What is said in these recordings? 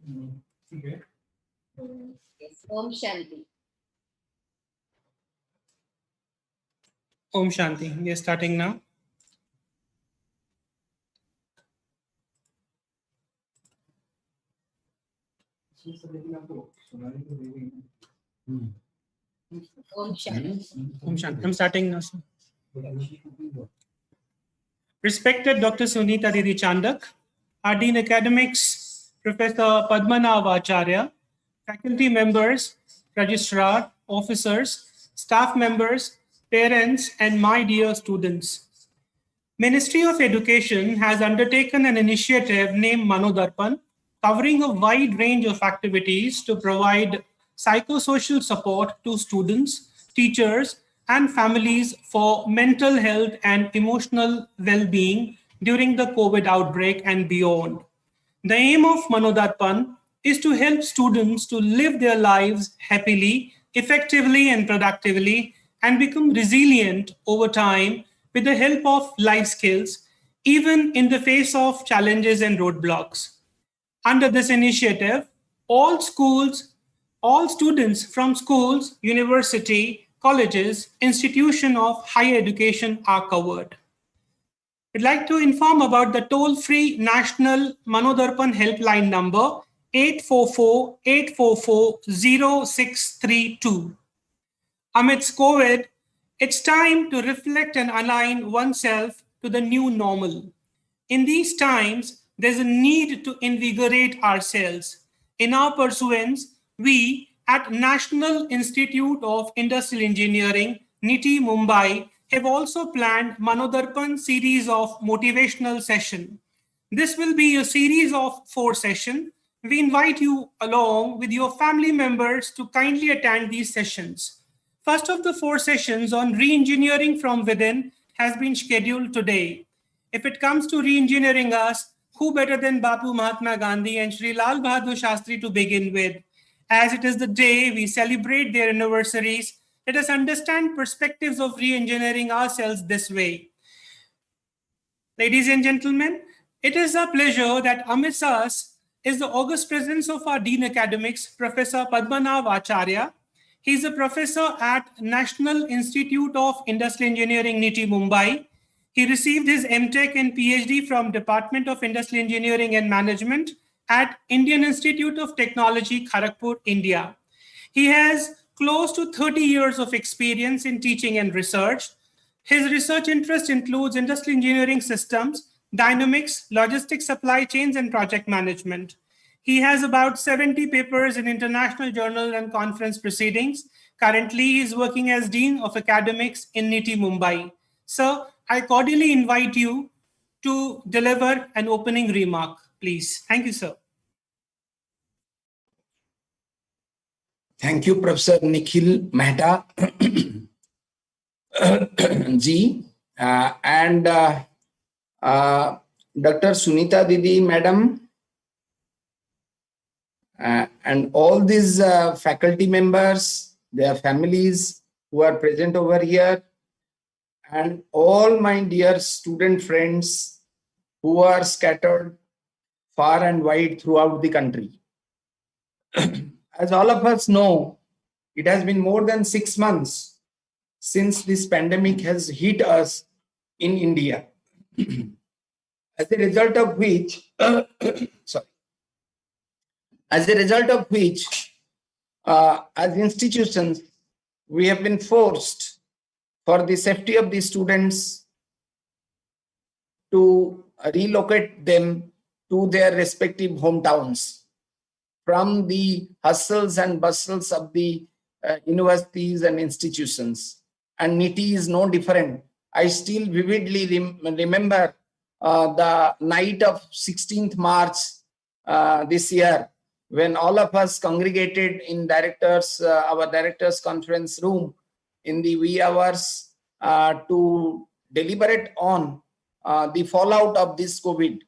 Okay. Yes. Om Shanti. Om Shanti. We are starting now. Om Shanti. Om Shanti. I'm starting now, sir. Respected Dr. Sunita Didi Chandak, our Dean Academics, Professor Padmanabh Acharya, faculty members, registrar, officers, staff members, parents, and my dear students. Ministry of Education has undertaken an initiative named Manodarpan, covering a wide range of activities to provide psychosocial support to students, teachers, and families for mental health and emotional well-being during the COVID outbreak and beyond. The aim of Manodarpan is to help students to live their lives happily, effectively, and productively, and become resilient over time with the help of life skills, even in the face of challenges and roadblocks. Under this initiative, all students from schools, university, colleges, institution of higher education are covered. I'd like to inform about the toll-free national Manodarpan helpline number 844-844-0632. Amidst COVID, it's time to reflect and align oneself to the new normal. In these times, there's a need to invigorate ourselves. In our pursuance, we at National Institute of Industrial Engineering, Nitie Mumbai, have also planned Manodarpan series of motivational session. This will be a series of 4 sessions. We invite you along with your family members to kindly attend these sessions. First of the 4 sessions on re-engineering from within has been scheduled today. If it comes to re-engineering us, who better than Bapu Mahatma Gandhi and Sri Lal Bahadur Shastri to begin with? As it is the day we celebrate their anniversaries, let us understand perspectives of re-engineering ourselves this way. Ladies and gentlemen, it is a pleasure that amidst us is the august presence of our Dean Academics, Professor Padmanabh Acharya. He is a professor at National Institute of Industrial Engineering, Nitie Mumbai. He received his MTech and PhD from Department of Industrial Engineering and Management at Indian Institute of Technology, Kharagpur, India. He has close to 30 years of experience in teaching and research. His research interest includes industrial engineering systems, dynamics, logistics, supply chains, and project management. He has about 70 papers in international journal and conference proceedings. Currently, he is working as Dean of Academics in Nitie Mumbai. Sir, I cordially invite you to deliver an opening remark, please. Thank you, sir. Thank you, Professor Nikhil Mehta ji, and Dr. Sunita Didi, madam, and all these faculty members, their families who are present over here, and all my dear student friends who are scattered far and wide throughout the country. As all of us know, it has been more than 6 months since this pandemic has hit us in India. As a result of which, as institutions, we have been forced, for the safety of the students, to relocate them to their respective hometowns from the hustles and bustles of the universities and institutions. And Nitie is no different. I still vividly remember the night of 16th March this year, when all of us congregated in our directors conference room in the wee hours to deliberate on the fallout of this COVID.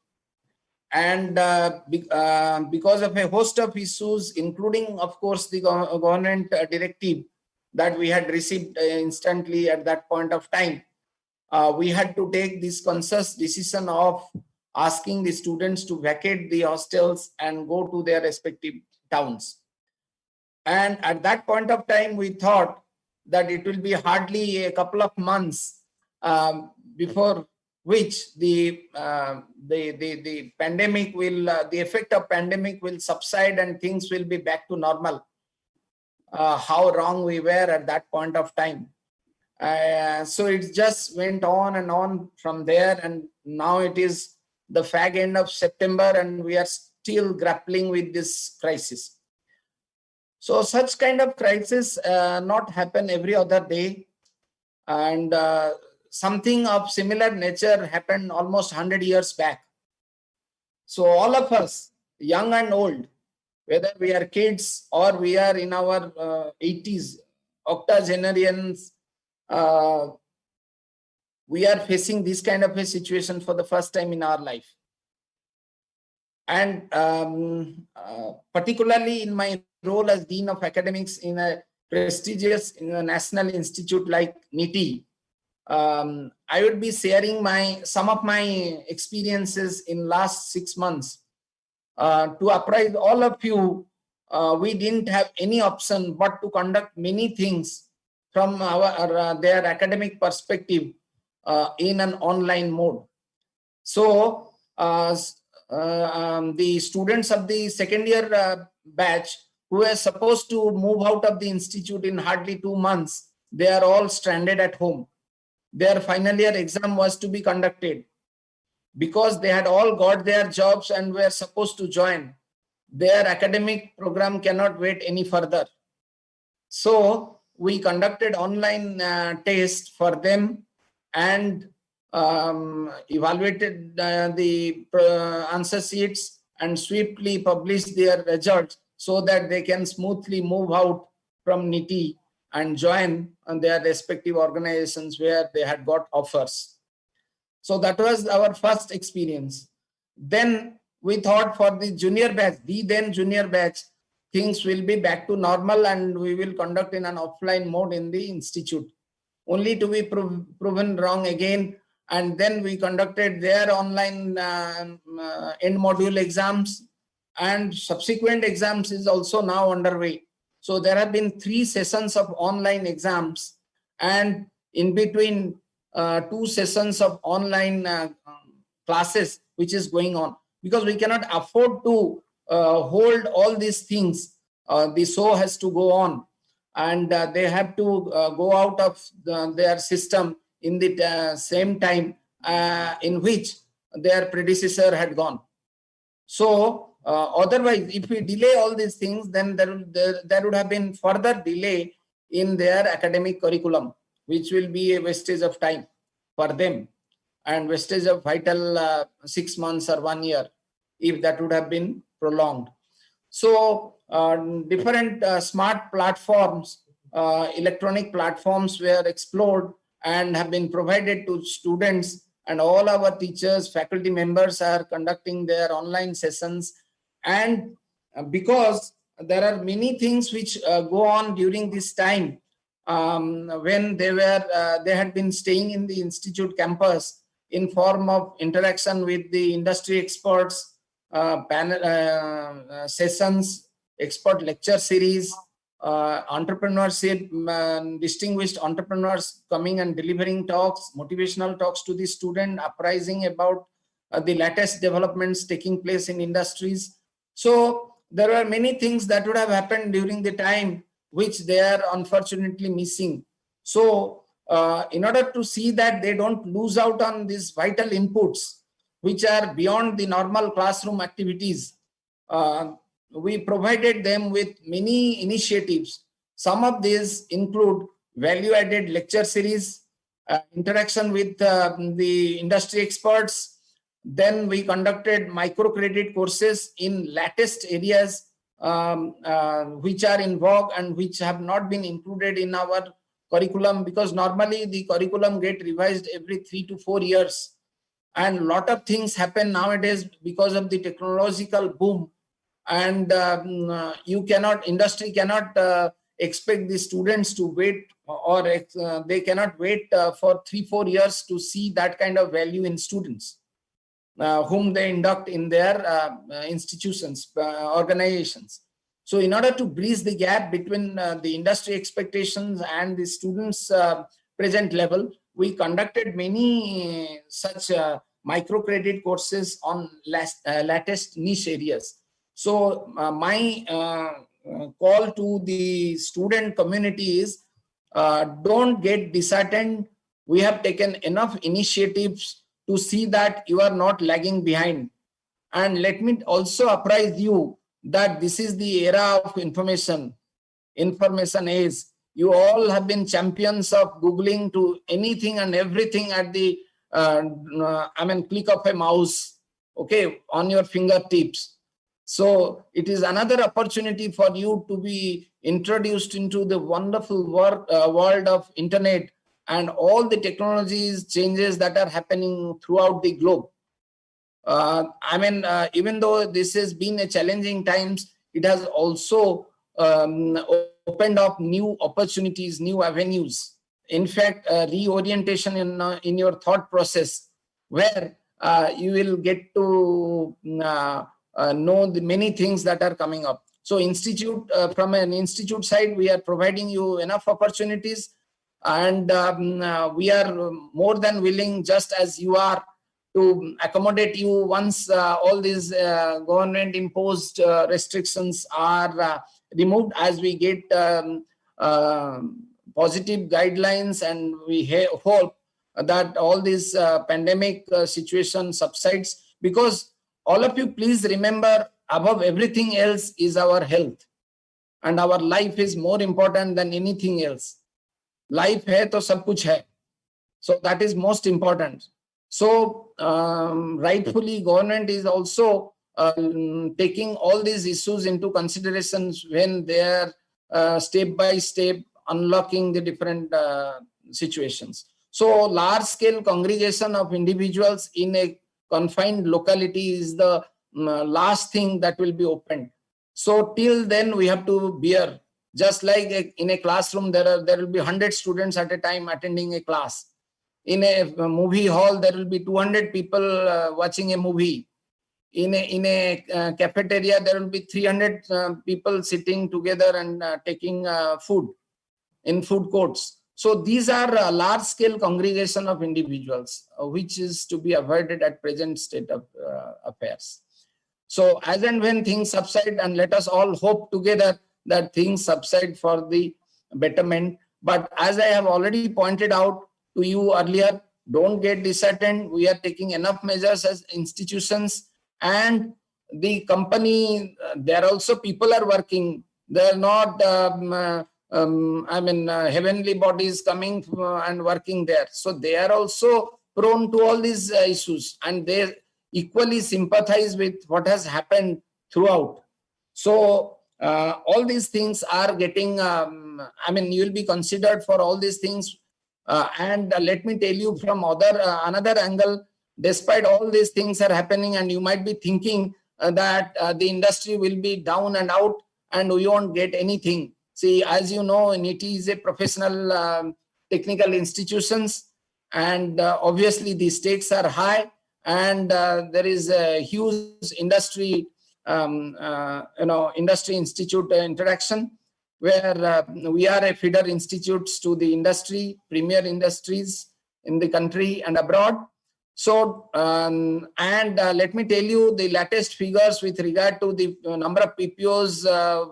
And because of a host of issues, including, of course, the government directive that we had received instantly at that point of time, we had to take this conscious decision of asking the students to vacate the hostels and go to their respective towns. And at that point of time, we thought that it will be hardly a couple of months before which the pandemic will, the effect of pandemic will subside and things will be back to normal. How wrong we were at that point of time. So it just went on and on from there, and now it is the fag end of September and we are still grappling with this crisis. So such kind of crisis not happen every other day, and something of similar nature happened almost 100 years back. So all of us, young and old, whether we are kids or we are in our 80s, octogenarians, we are facing this kind of a situation for the first time in our life. And particularly in my role as Dean of Academics in a prestigious national institute like Nitie, I would be sharing some of my experiences in last 6 months to apprise all of you. We didn't have any option but to conduct many things from their academic perspective in an online mode. So the students of the second year batch who are supposed to move out of the institute in hardly 2 months, they are all stranded at home. Their final year exam was to be conducted. Because they had all got their jobs and were supposed to join, their academic program cannot wait any further. So we conducted online tests for them and evaluated the answer sheets and swiftly published their results so that they can smoothly move out from Nitie and join their respective organizations where they had got offers. So that was our first experience. Then we thought for the junior batch, the then junior batch, things will be back to normal and we will conduct in an offline mode in the institute, only to be proven wrong again. And then we conducted their online end module exams, and subsequent exams is also now underway. So there have been 3 sessions of online exams, and in between 2 sessions of online classes which is going on, because we cannot afford to hold all these things. The show has to go on, and they have to go out of their system in the same time in which their predecessor had gone. So otherwise, if we delay all these things, then there would have been further delay in their academic curriculum, which will be a wastage of time for them and wastage of vital 6 months or 1 year if that would have been prolonged. So different smart platforms, electronic platforms were explored and have been provided to students, and all our teachers, faculty members are conducting their online sessions. And because there are many things which go on during this time, when they had been staying in the institute campus in form of interaction with the industry experts, panel sessions, expert lecture series, entrepreneurship, distinguished entrepreneurs coming and delivering talks, motivational talks to the student, apprising about the latest developments taking place in industries. So there are many things that would have happened during the time which they are unfortunately missing. So in order to see that they don't lose out on these vital inputs, which are beyond the normal classroom activities, we provided them with many initiatives. Some of these include value-added lecture series, interaction with the industry experts. Then we conducted microcredit courses in latest areas which are in vogue and which have not been included in our curriculum, because normally the curriculum get revised every 3 to 4 years. And a lot of things happen nowadays because of the technological boom. And industry cannot expect the students to wait, or they cannot wait for 3-4 years to see that kind of value in students. whom they induct in their institutions, organizations. So in order to bridge the gap between the industry expectations and the students' present level, we conducted many such microcredit courses on latest niche areas. So my call to the student community is, don't get disheartened. We have taken enough initiatives to see that you are not lagging behind. And let me also apprise you that this is the era of information. Information age. You all have been champions of Googling to anything and everything at the click of a mouse, okay, on your fingertips. So it is another opportunity for you to be introduced into the wonderful world of internet and all the technologies changes that are happening throughout the globe. Even though this has been a challenging times, it has also opened up new opportunities, new avenues. In fact, reorientation in your thought process, where you will get to know the many things that are coming up. So institute, from an institute side, we are providing you enough opportunities, and we are more than willing, just as you are, to accommodate you once all these government imposed restrictions are removed, as we get positive guidelines, and we hope that all this pandemic situation subsides. Because all of you, please remember, above everything else is our health, and our life is more important than anything else. Life hai to sab kuch hai. So that is most important. So rightfully, government is also taking all these issues into considerations when they are step by step unlocking the different situations. So large scale congregation of individuals in a confined locality is the last thing that will be opened. So till then we have to bear. Just like in a classroom, there will be 100 students at a time attending a class. In a movie hall, there will be 200 people watching a movie. In a cafeteria, there will be 300 people sitting together and taking food in food courts. So these are a large scale congregation of individuals, which is to be avoided at present state of affairs. So as and when things subside, and let us all hope together that things subside for the betterment. But as I have already pointed out to you earlier, don't get disheartened. We are taking enough measures as institutions, and the company, there also people are working. They are not heavenly bodies coming and working there. So they are also prone to all these issues, and they equally sympathize with what has happened throughout. So all these things are getting, you will be considered for all these things. And let me tell you from another angle, despite all these things are happening, and you might be thinking that the industry will be down and out and we won't get anything. See, as you know, Nitie is a professional technical institutions, and obviously the stakes are high, and there is a huge industry, industry institute interaction, where we are a feeder institutes to the industry, premier industries in the country and abroad. So, let me tell you the latest figures with regard to the number of PPOs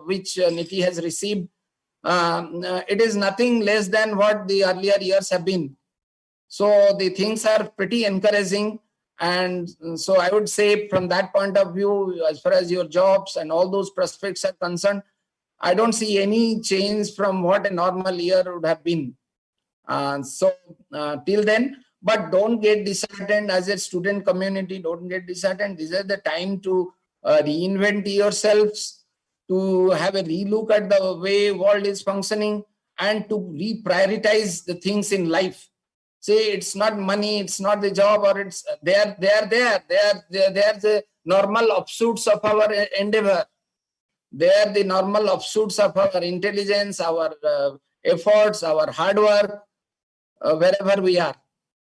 which Nitie has received. It is nothing less than what the earlier years have been. So the things are pretty encouraging. And so I would say from that point of view, as far as your jobs and all those prospects are concerned, I don't see any change from what a normal year would have been. Till then, but don't get disheartened as a student community, don't get disheartened. This is the time to reinvent yourselves, to have a relook at the way world is functioning, and to reprioritize the things in life. Say it's not money, it's not the job, or it's they are the normal offshoots of our endeavor. They are the normal offshoots of our intelligence, our efforts, our hard work, wherever we are.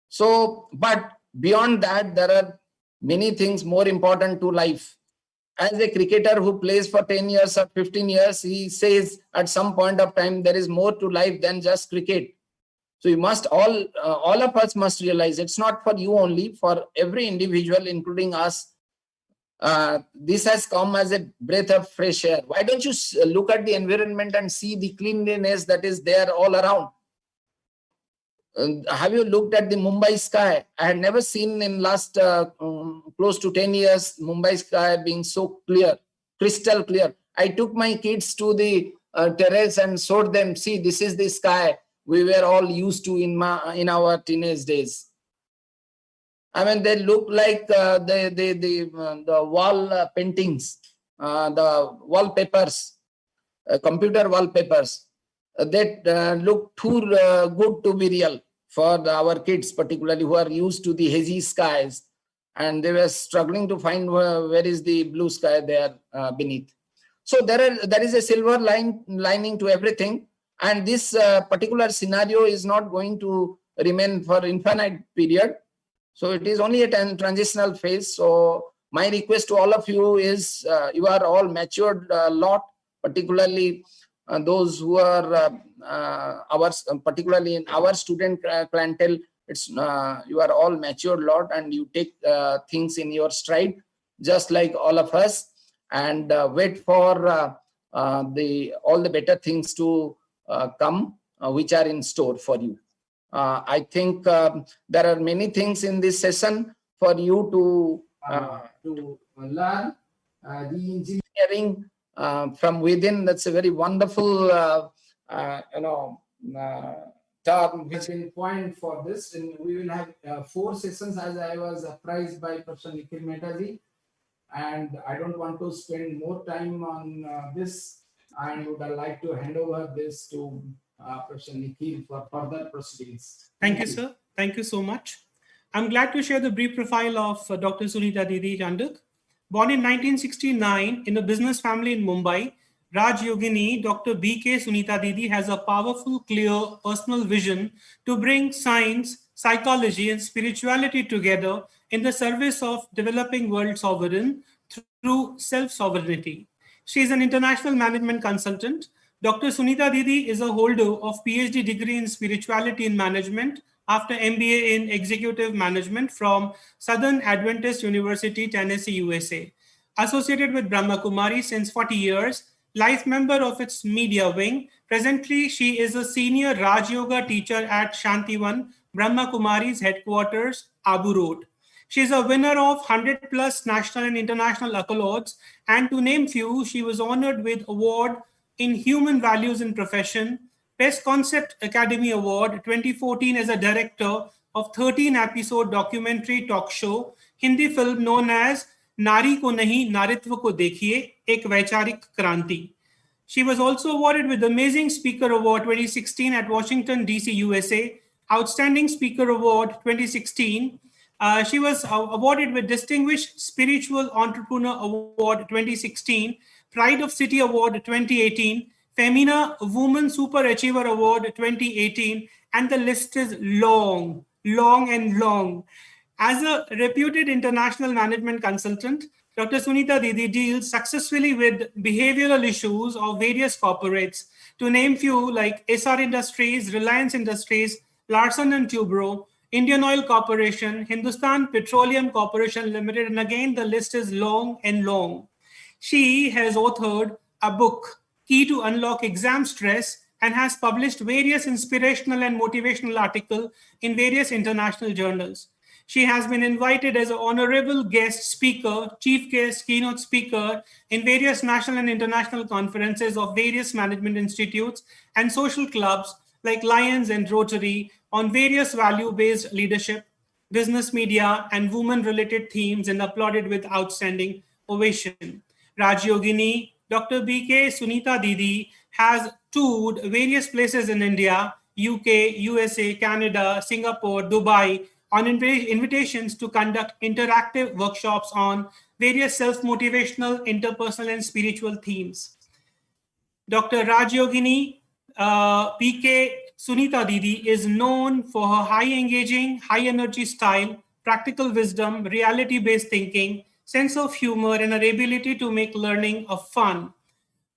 So, but beyond that, there are many things more important to life. As a cricketer who plays for 10 years or 15 years, he says at some point of time, there is more to life than just cricket. So you must all of us must realize it's not for you only, for every individual, including us. This has come as a breath of fresh air. Why don't you look at the environment and see the cleanliness that is there all around? Have you looked at the Mumbai sky? I had never seen in last close to 10 years Mumbai sky being so clear, crystal clear. I took my kids to the terrace and showed them, see, this is the sky we were all used to in our teenage days. I mean, they look like the wall paintings, the wallpapers, computer wallpapers. That look too good to be real for our kids, particularly who are used to the hazy skies, and they were struggling to find where is the blue sky there beneath. So there is a silver lining to everything, and this particular scenario is not going to remain for infinite period. So it is only a transitional phase. So my request to all of you is, you are all matured a lot, particularly those who are particularly in our student clientele. It's you are all matured a lot, and you take things in your stride, just like all of us, and wait for all the better things to come, which are in store for you. I think there are many things in this session for you to learn. The engineering from within, that's a very wonderful term which will point for this. And we will have 4 sessions, as I was apprised by Professor Nikhil Mehtaji. And I don't want to spend more time on this, and would like to hand over this to Professor Nikhil for further proceedings. Thank you, sir. Thank you so much. I'm glad to share the brief profile of Dr. Sunita Didi Chandak. Born in 1969 in a business family in Mumbai, Raj Yogini, Dr. B.K. Sunita Didi has a powerful, clear, personal vision to bring science, psychology, and spirituality together in the service of developing world sovereign through self-sovereignty. She is an international management consultant. Dr. Sunita Didi is a holder of PhD degree in spirituality and management after MBA in executive management from Southern Adventist University, Tennessee, USA. Associated with Brahma Kumari since 40 years, life member of its media wing. Presently, she is a senior Raj Yoga teacher at Shantivan, Brahma Kumari's headquarters, Abu Road. She is a winner of 100 plus national and international accolades, and to name few, she was honored with award in Human Values in Profession, Best Concept Academy Award 2014 as a director of 13-episode documentary talk show, Hindi film known as Nari Ko Nahi Naritva Ko Dekhiye, Ek Vaicharik Kranti. She was also awarded with Amazing Speaker Award 2016 at Washington, D.C., USA, Outstanding Speaker Award 2016. She was awarded with Distinguished Spiritual Entrepreneur Award 2016, Pride of City Award 2018, Femina Woman Super Achiever Award 2018, and the list is long, long and long. As a reputed international management consultant, Dr. Sunita Didi deals successfully with behavioral issues of various corporates, to name few like SR Industries, Reliance Industries, Larsen & Toubro, Indian Oil Corporation, Hindustan Petroleum Corporation Limited, and again the list is long and long. She has authored a book, Key to Unlock Exam Stress, and has published various inspirational and motivational articles in various international journals. She has been invited as an honorable guest speaker, chief guest, keynote speaker in various national and international conferences of various management institutes and social clubs like Lions and Rotary on various value-based leadership, business media, and women-related themes, and applauded with outstanding ovation. Raj Yogini, Dr. B.K. Sunita Didi has toured various places in India, UK, USA, Canada, Singapore, Dubai, on invitations to conduct interactive workshops on various self-motivational, interpersonal, and spiritual themes. Dr. Raj Yogini, P.K. Sunita Didi is known for her high engaging, high energy style, practical wisdom, reality-based thinking, sense of humor, and her ability to make learning a fun.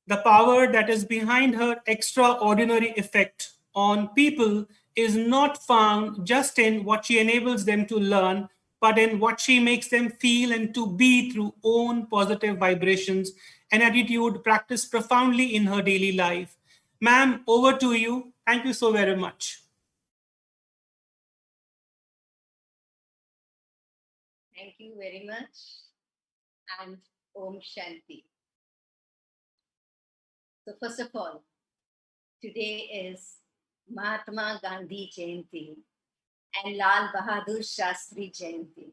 The power that is behind her extraordinary effect on people is not found just in what she enables them to learn, but in what she makes them feel and to be through own positive vibrations and attitude practiced profoundly in her daily life. Ma'am, over to you. Thank you so very much. Thank you very much. And Om Shanti. So first of all, today is Mahatma Gandhi Jayanti and Lal Bahadur Shastri Jayanti.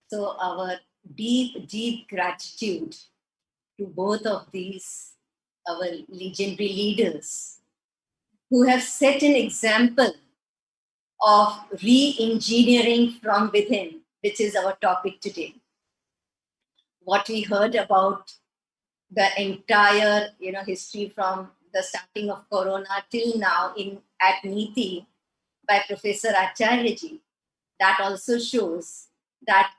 So our deep, deep gratitude to both of these, our legendary leaders, who have set an example of re-engineering from within, which is our topic today. What we heard about the entire, history from the starting of Corona till now at Niti by Professor Acharyaji, that also shows that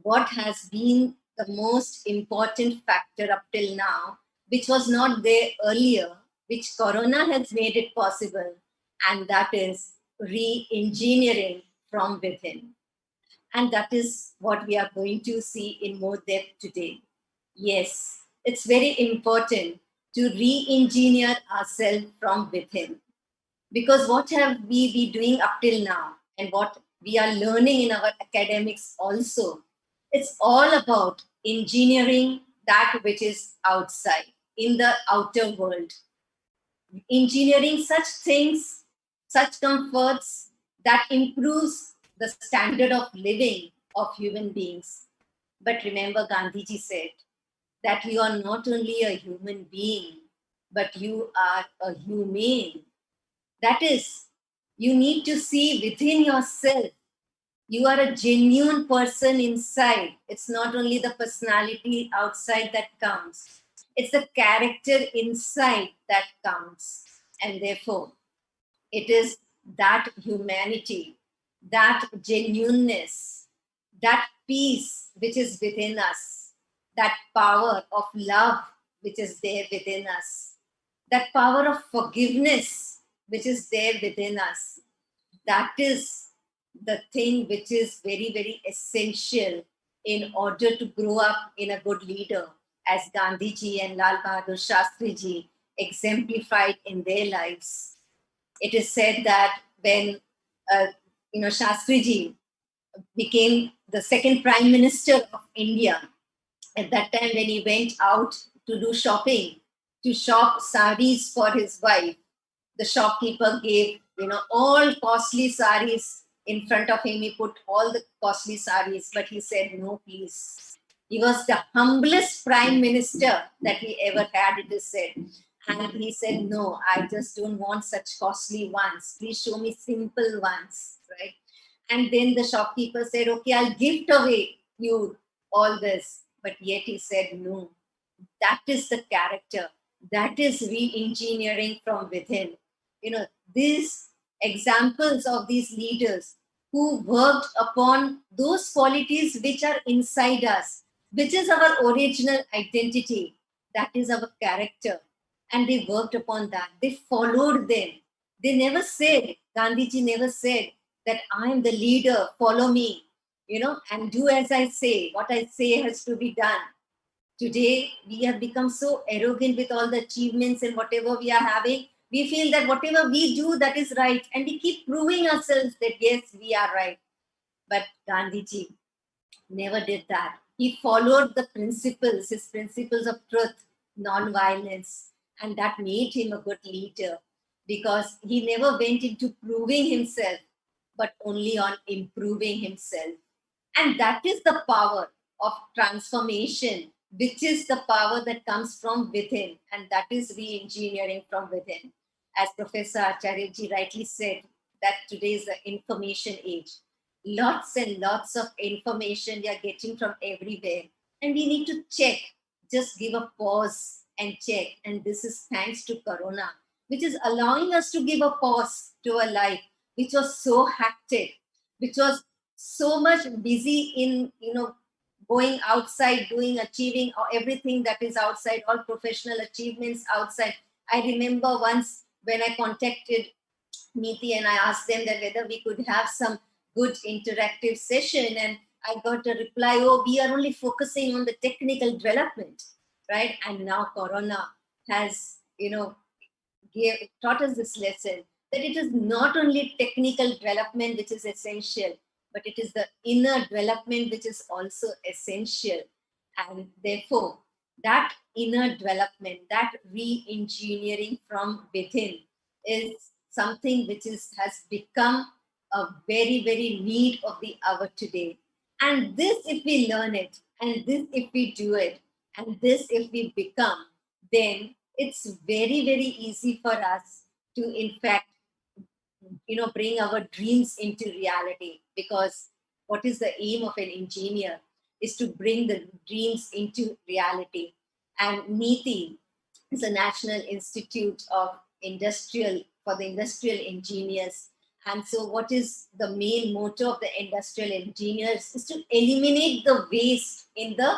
what has been the most important factor up till now, which was not there earlier, which Corona has made it possible, and that is re-engineering from within. And that is what we are going to see in more depth today. Yes, it's very important to re-engineer ourselves from within. Because what have we been doing up till now and what we are learning in our academics also, it's all about engineering that which is outside, in the outer world. Engineering such things, such comforts that improves the standard of living of human beings. But remember, Gandhiji said that you are not only a human being, but you are a humane. That is, you need to see within yourself. You are a genuine person inside. It's not only the personality outside that counts. It's the character inside that counts. And therefore, it is that humanity, that genuineness, that peace which is within us, that power of love which is there within us, that power of forgiveness which is there within us. That is the thing which is very, very essential in order to grow up in a good leader, as Gandhiji and Lal Bahadur Shastri ji exemplified in their lives. It is said that when Shastri ji became the second Prime Minister of India, at that time when he went out to do shopping, to shop saris for his wife, the shopkeeper gave, all costly saris in front of him. He put all the costly saris, but he said, no, please. He was the humblest prime minister that we ever had, it is said. And he said, no, I just don't want such costly ones. Please show me simple ones, right? And then the shopkeeper said, okay, I'll gift away you all this. But yet he said, no, that is the character. That is re-engineering from within. These examples of these leaders who worked upon those qualities which are inside us, which is our original identity, that is our character. And they worked upon that. They followed them. They never said, Gandhiji never said that I am the leader, follow me, and do as I say. What I say has to be done. Today, we have become so arrogant with all the achievements and whatever we are having. We feel that whatever we do, that is right. And we keep proving ourselves that, yes, we are right. But Gandhiji never did that. He followed the principles, his principles of truth, non-violence. And that made him a good leader because he never went into proving himself, but only on improving himself. And that is the power of transformation, which is the power that comes from within, and that is re-engineering from within. As Professor Acharyaji rightly said, that today is the information age. Lots and lots of information we are getting from everywhere, and we need to check, just give a pause and check. And this is thanks to Corona, which is allowing us to give a pause to our life, which was so hectic, which was so much busy in, going outside, doing, achieving everything that is outside, all professional achievements outside. I remember once when I contacted Nitie and I asked them that whether we could have some good interactive session, and I got a reply, oh, we are only focusing on the technical development, right? And now Corona has, taught us this lesson, that it is not only technical development which is essential, but it is the inner development which is also essential. And therefore, that inner development, that re-engineering from within, is something which has become a very, very need of the hour today. And this, if we learn it, and this, if we do it, and this, if we become, then it's very, very easy for us to, in fact, bring our dreams into reality. Because what is the aim of an engineer is to bring the dreams into reality. And NITI is a National Institute of Industrial for the Industrial Engineers. And so what is the main motto of the industrial engineers is to eliminate the waste in the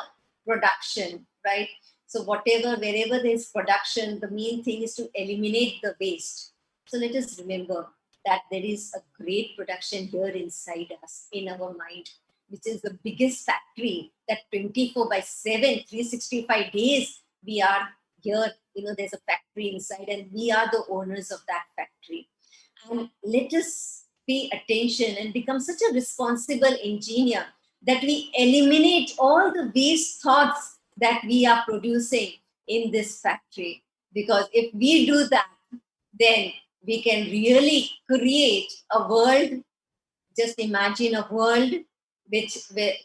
production, right? So wherever there's production, the main thing is to eliminate the waste. So let us remember that there is a great production here inside us, in our mind, which is the biggest factory that 24/7, 365 days, we are here. There's a factory inside and we are the owners of that factory. And let us pay attention and become such a responsible engineer that we eliminate all the waste thoughts that we are producing in this factory. Because if we do that, then we can really create a world. Just imagine a world where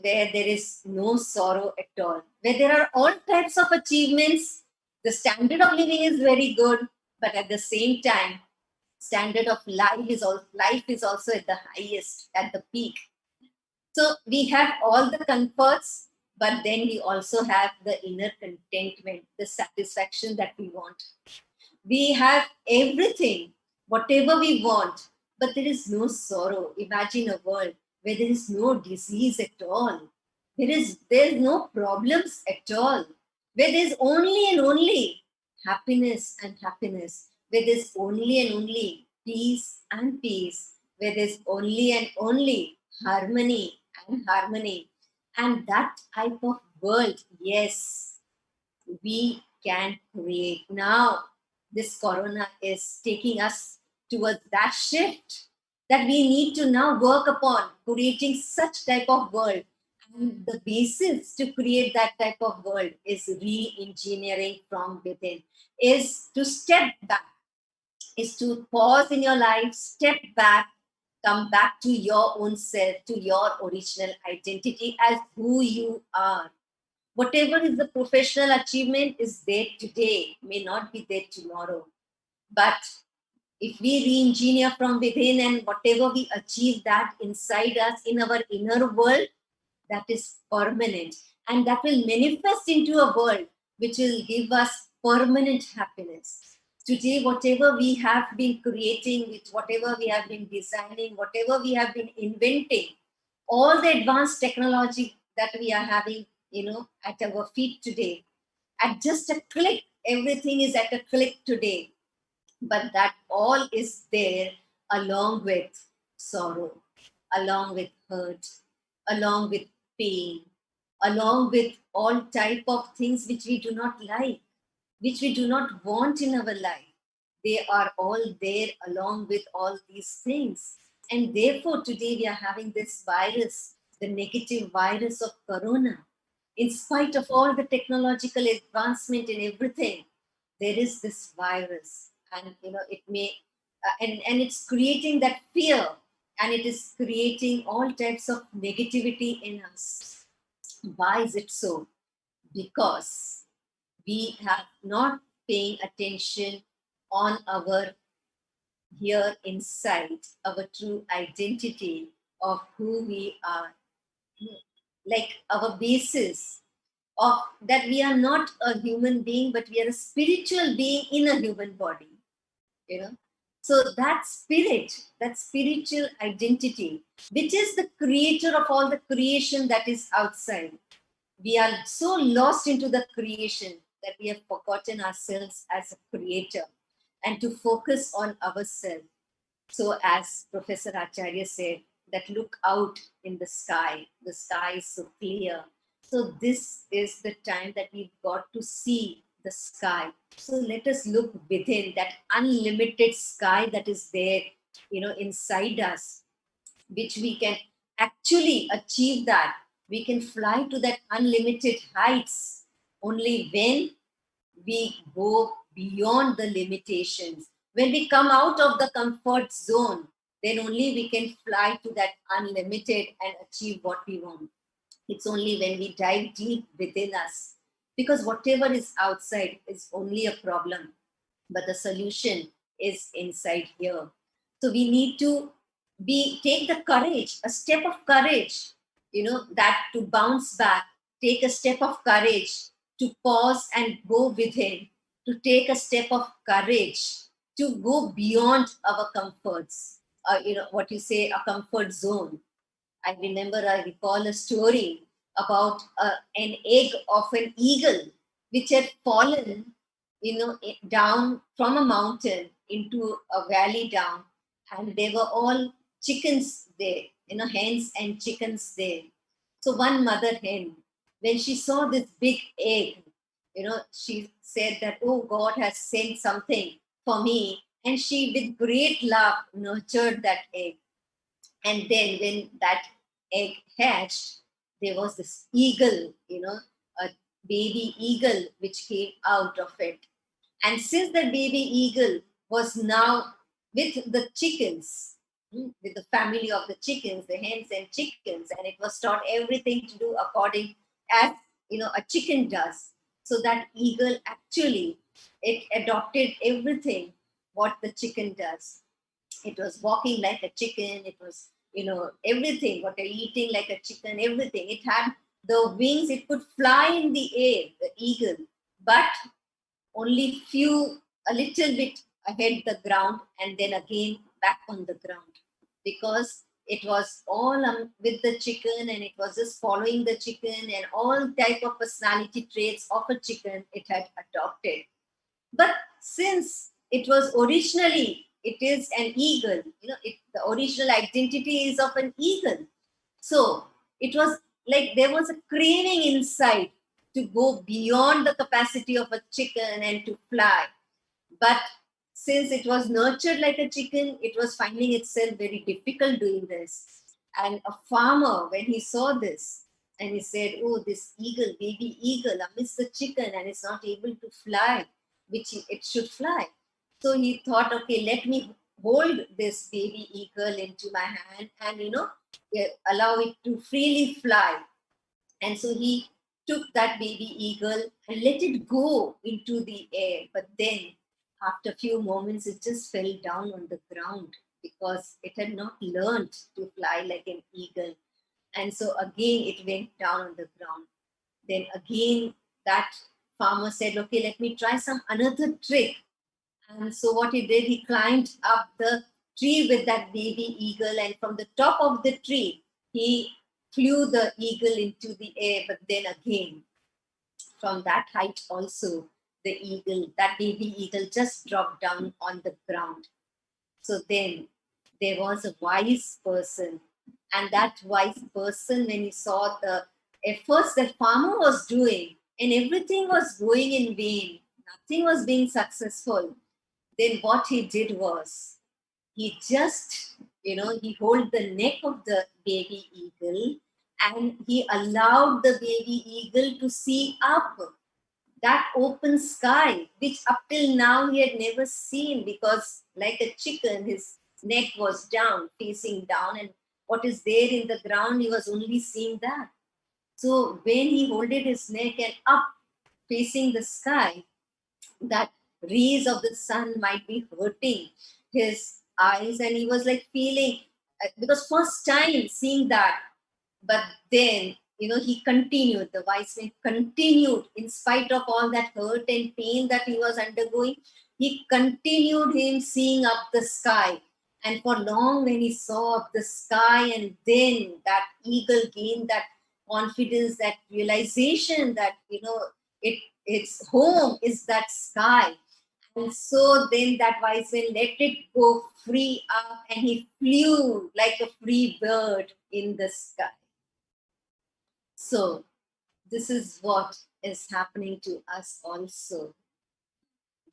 there is no sorrow at all, where there are all types of achievements. The standard of living is very good, but at the same time, standard of life is also at the highest, at the peak. So we have all the comforts, but then we also have the inner contentment, the satisfaction that we want. We have everything, whatever we want, but there is no sorrow. Imagine a world where there is no disease at all. There's no problems at all. Where there's only and only happiness and happiness. Where there's only and only peace and peace. Where there's only and only harmony and harmony. And that type of world, yes, we can create. Now, this corona is taking us towards that shift that we need to now work upon, creating such type of world. And the basis to create that type of world is re-engineering from within, is to step back, is to pause in your life, step back, come back to your own self, to your original identity as who you are. Whatever is the professional achievement is there today, may not be there tomorrow. But if we re-engineer from within and whatever we achieve that inside us in our inner world, that is permanent. And that will manifest into a world which will give us permanent happiness. Today, whatever we have been creating, with whatever we have been designing, whatever we have been inventing, all the advanced technology that we are having, at our feet today, at just a click, everything is at a click today. But that all is there along with sorrow, along with hurt, along with pain, along with all type of things which we do not like, which we do not want in our life. They are all there along with all these things. And therefore, today we are having this virus, the negative virus of corona. In spite of all the technological advancement in everything, there is this virus. And, it may, and it's creating that fear, and it is creating all types of negativity in us. Why is it so? Because we have not paying attention on our here inside, our true identity of who we are, like our basis of that we are not a human being, but we are a spiritual being in a human body. So that spirit, that spiritual identity, which is the creator of all the creation that is outside. We are so lost into the creation that we have forgotten ourselves as a creator and to focus on ourselves. So as Professor Acharya said, that look out in the sky is so clear. So this is the time that we've got to see the sky. So let us look within that unlimited sky that is there, inside us, which we can actually achieve that. We can fly to that unlimited heights only when we go beyond the limitations. When we come out of the comfort zone, then only we can fly to that unlimited and achieve what we want. It's only when we dive deep within us. Because whatever is outside is only a problem, but the solution is inside here. So we need to take the courage, a step of courage, that to bounce back, take a step of courage to pause and go within, to take a step of courage to go beyond our comforts, what you say, a comfort zone. I recall a story about an egg of an eagle which had fallen, down from a mountain into a valley down, and there were all chickens there, hens and chickens there. So one mother hen, when she saw this big egg, she said that, oh, God has sent something for me, and she, with great love, nurtured that egg. And then when that egg hatched, there was this eagle, a baby eagle which came out of it. And since the baby eagle was now with the chickens, with the family of the chickens, the hens and chickens, and it was taught everything to do according as a chicken does. So that eagle actually, it adopted everything what the chicken does. It was walking like a chicken. It was, everything, what they're eating like a chicken, everything. It had the wings, it could fly in the air, the eagle, but only a little bit ahead the ground and then again back on the ground, because it was all with the chicken, and it was just following the chicken, and all type of personality traits of a chicken it had adopted. But since it was originally, it is an eagle, the original identity is of an eagle. So it was like there was a craving inside to go beyond the capacity of a chicken and to fly. But since it was nurtured like a chicken, it was finding itself very difficult doing this. And a farmer, when he saw this, and he said, oh, this eagle, baby eagle, amidst the chicken, and it's not able to fly, which it should fly. So he thought, okay, let me hold this baby eagle into my hand and, allow it to freely fly. And so he took that baby eagle and let it go into the air. But then, after a few moments, it just fell down on the ground because it had not learned to fly like an eagle. And so again, it went down on the ground. Then again, that farmer said, okay, let me try some another trick. And so what he did, he climbed up the tree with that baby eagle, and from the top of the tree, he flew the eagle into the air. But then again, from that height also, the eagle, that baby eagle, just dropped down on the ground. So then there was a wise person, and that wise person, when he saw the efforts that farmer was doing and everything was going in vain, nothing was being successful, then what he did was, he just, he held the neck of the baby eagle, and he allowed the baby eagle to see up that open sky, which up till now he had never seen, because like a chicken, his neck was down, facing down, and what is there in the ground, he was only seeing that. So when he holded his neck and up facing the sky, that rays of the sun might be hurting his eyes, and he was like feeling, because first time seeing that. But then, he continued, the wise man continued, in spite of all that hurt and pain that he was undergoing, he continued him seeing up the sky. And for long, when he saw up the sky, and then that eagle gained that confidence, that realization that, its home is that sky. And so then that wise man let it go free up, and he flew like a free bird in the sky. So this is what is happening to us also.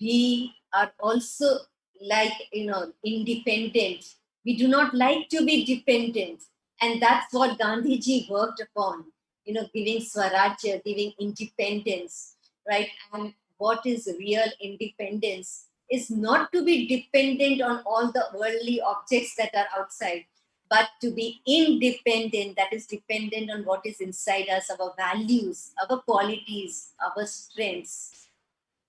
We are also like, independent. We do not like to be dependent. And that's what Gandhiji worked upon, giving Swarajya, giving independence, right? And what is real independence is not to be dependent on all the worldly objects that are outside, but to be independent, that is dependent on what is inside us, our values, our qualities, our strengths.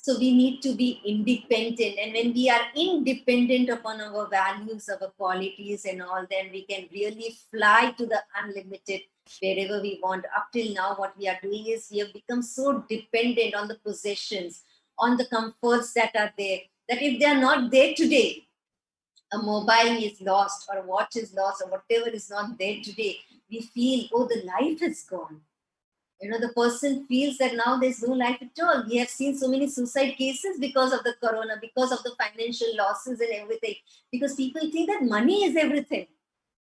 So we need to be independent. And when we are independent upon our values, our qualities and all, then we can really fly to the unlimited wherever we want. Up till now, what we are doing is we have become so dependent on the possessions, on the comforts that are there, that if they are not there today, a mobile is lost or a watch is lost or whatever is not there today, we feel, oh, the life is gone. The person feels that now there's no life at all. We have seen so many suicide cases because of the corona, because of the financial losses and everything, because people think that money is everything.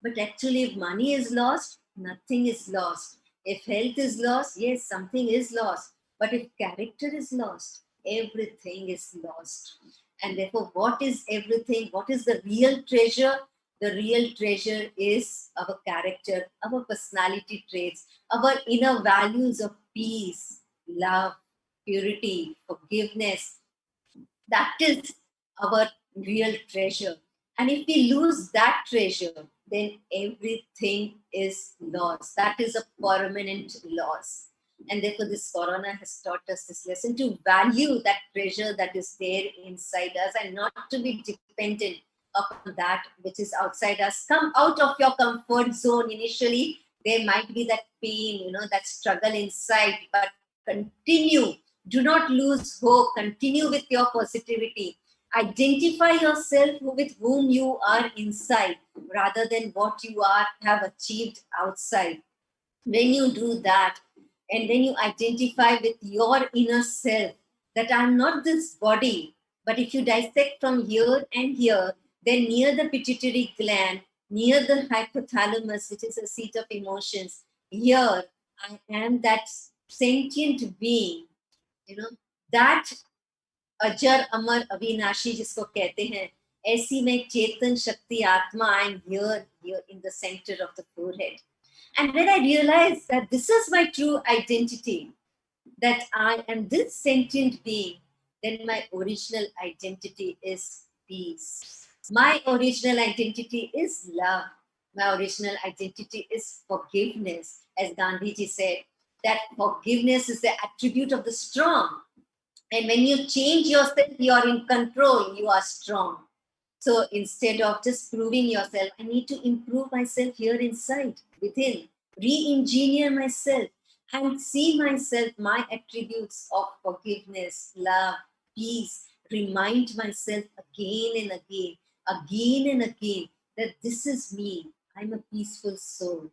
But actually, if money is lost, nothing is lost. If health is lost, yes, something is lost. But if character is lost, everything is lost. And therefore, what is everything? What is the real treasure? The real treasure is our character, our personality traits, our inner values of peace, love, purity, forgiveness. That is our real treasure. And if we lose that treasure, then everything is lost. That is a permanent loss. And therefore, this corona has taught us this lesson to value that treasure that is there inside us and not to be dependent upon that which is outside us. Come out of your comfort zone. Initially, there might be that pain, that struggle inside, but continue. Do not lose hope. Continue with your positivity. Identify yourself with whom you are inside rather than what you have achieved outside. When you do that, and when you identify with your inner self, that I'm not this body, but if you dissect from here and here, then near the pituitary gland, near the hypothalamus, which is a seat of emotions, here I am that sentient being, that अजर अमर अविनाशी जिसको कहते हैं, ऐसी में चेतन शक्ति आत्मा, I am here in the center of the forehead. And when I realized that this is my true identity, that I am this sentient being, then my original identity is peace. My original identity is love. My original identity is forgiveness. As Gandhiji said, that forgiveness is the attribute of the strong. And when you change yourself, you are in control, you are strong. So instead of just proving yourself, I need to improve myself here inside, within, re-engineer myself and see myself, my attributes of forgiveness, love, peace, remind myself again and again, that this is me. I'm a peaceful soul.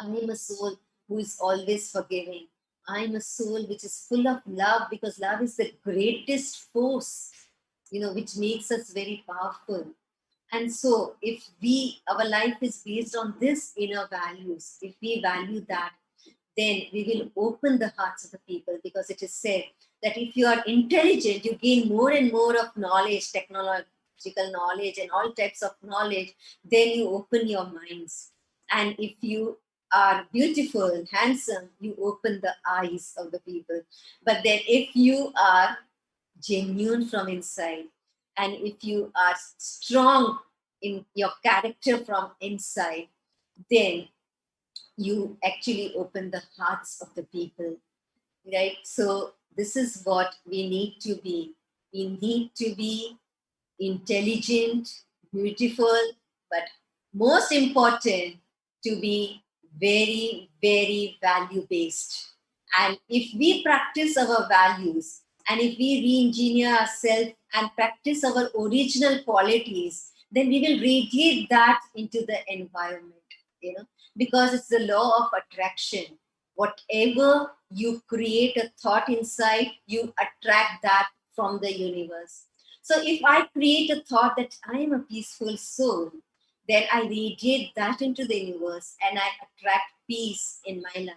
I am a soul who is always forgiving. I am a soul which is full of love, because love is the greatest force, which makes us very powerful. And so if our life is based on this inner values, if we value that, then we will open the hearts of the people, because it is said that if you are intelligent, you gain more and more of knowledge, technological knowledge and all types of knowledge, then you open your minds. And if you are beautiful, handsome, you open the eyes of the people. But then if you are genuine from inside, and if you are strong in your character from inside, then you actually open the hearts of the people, right? So this is what we need to be. We need to be intelligent, beautiful, but most important, to be very, very value-based. And if we practice our values And if we re-engineer ourselves and practice our original qualities, then we will radiate that into the environment, because it's the law of attraction. Whatever you create a thought inside, you attract that from the universe. So if I create a thought that I am a peaceful soul, then I radiate that into the universe and I attract peace in my life.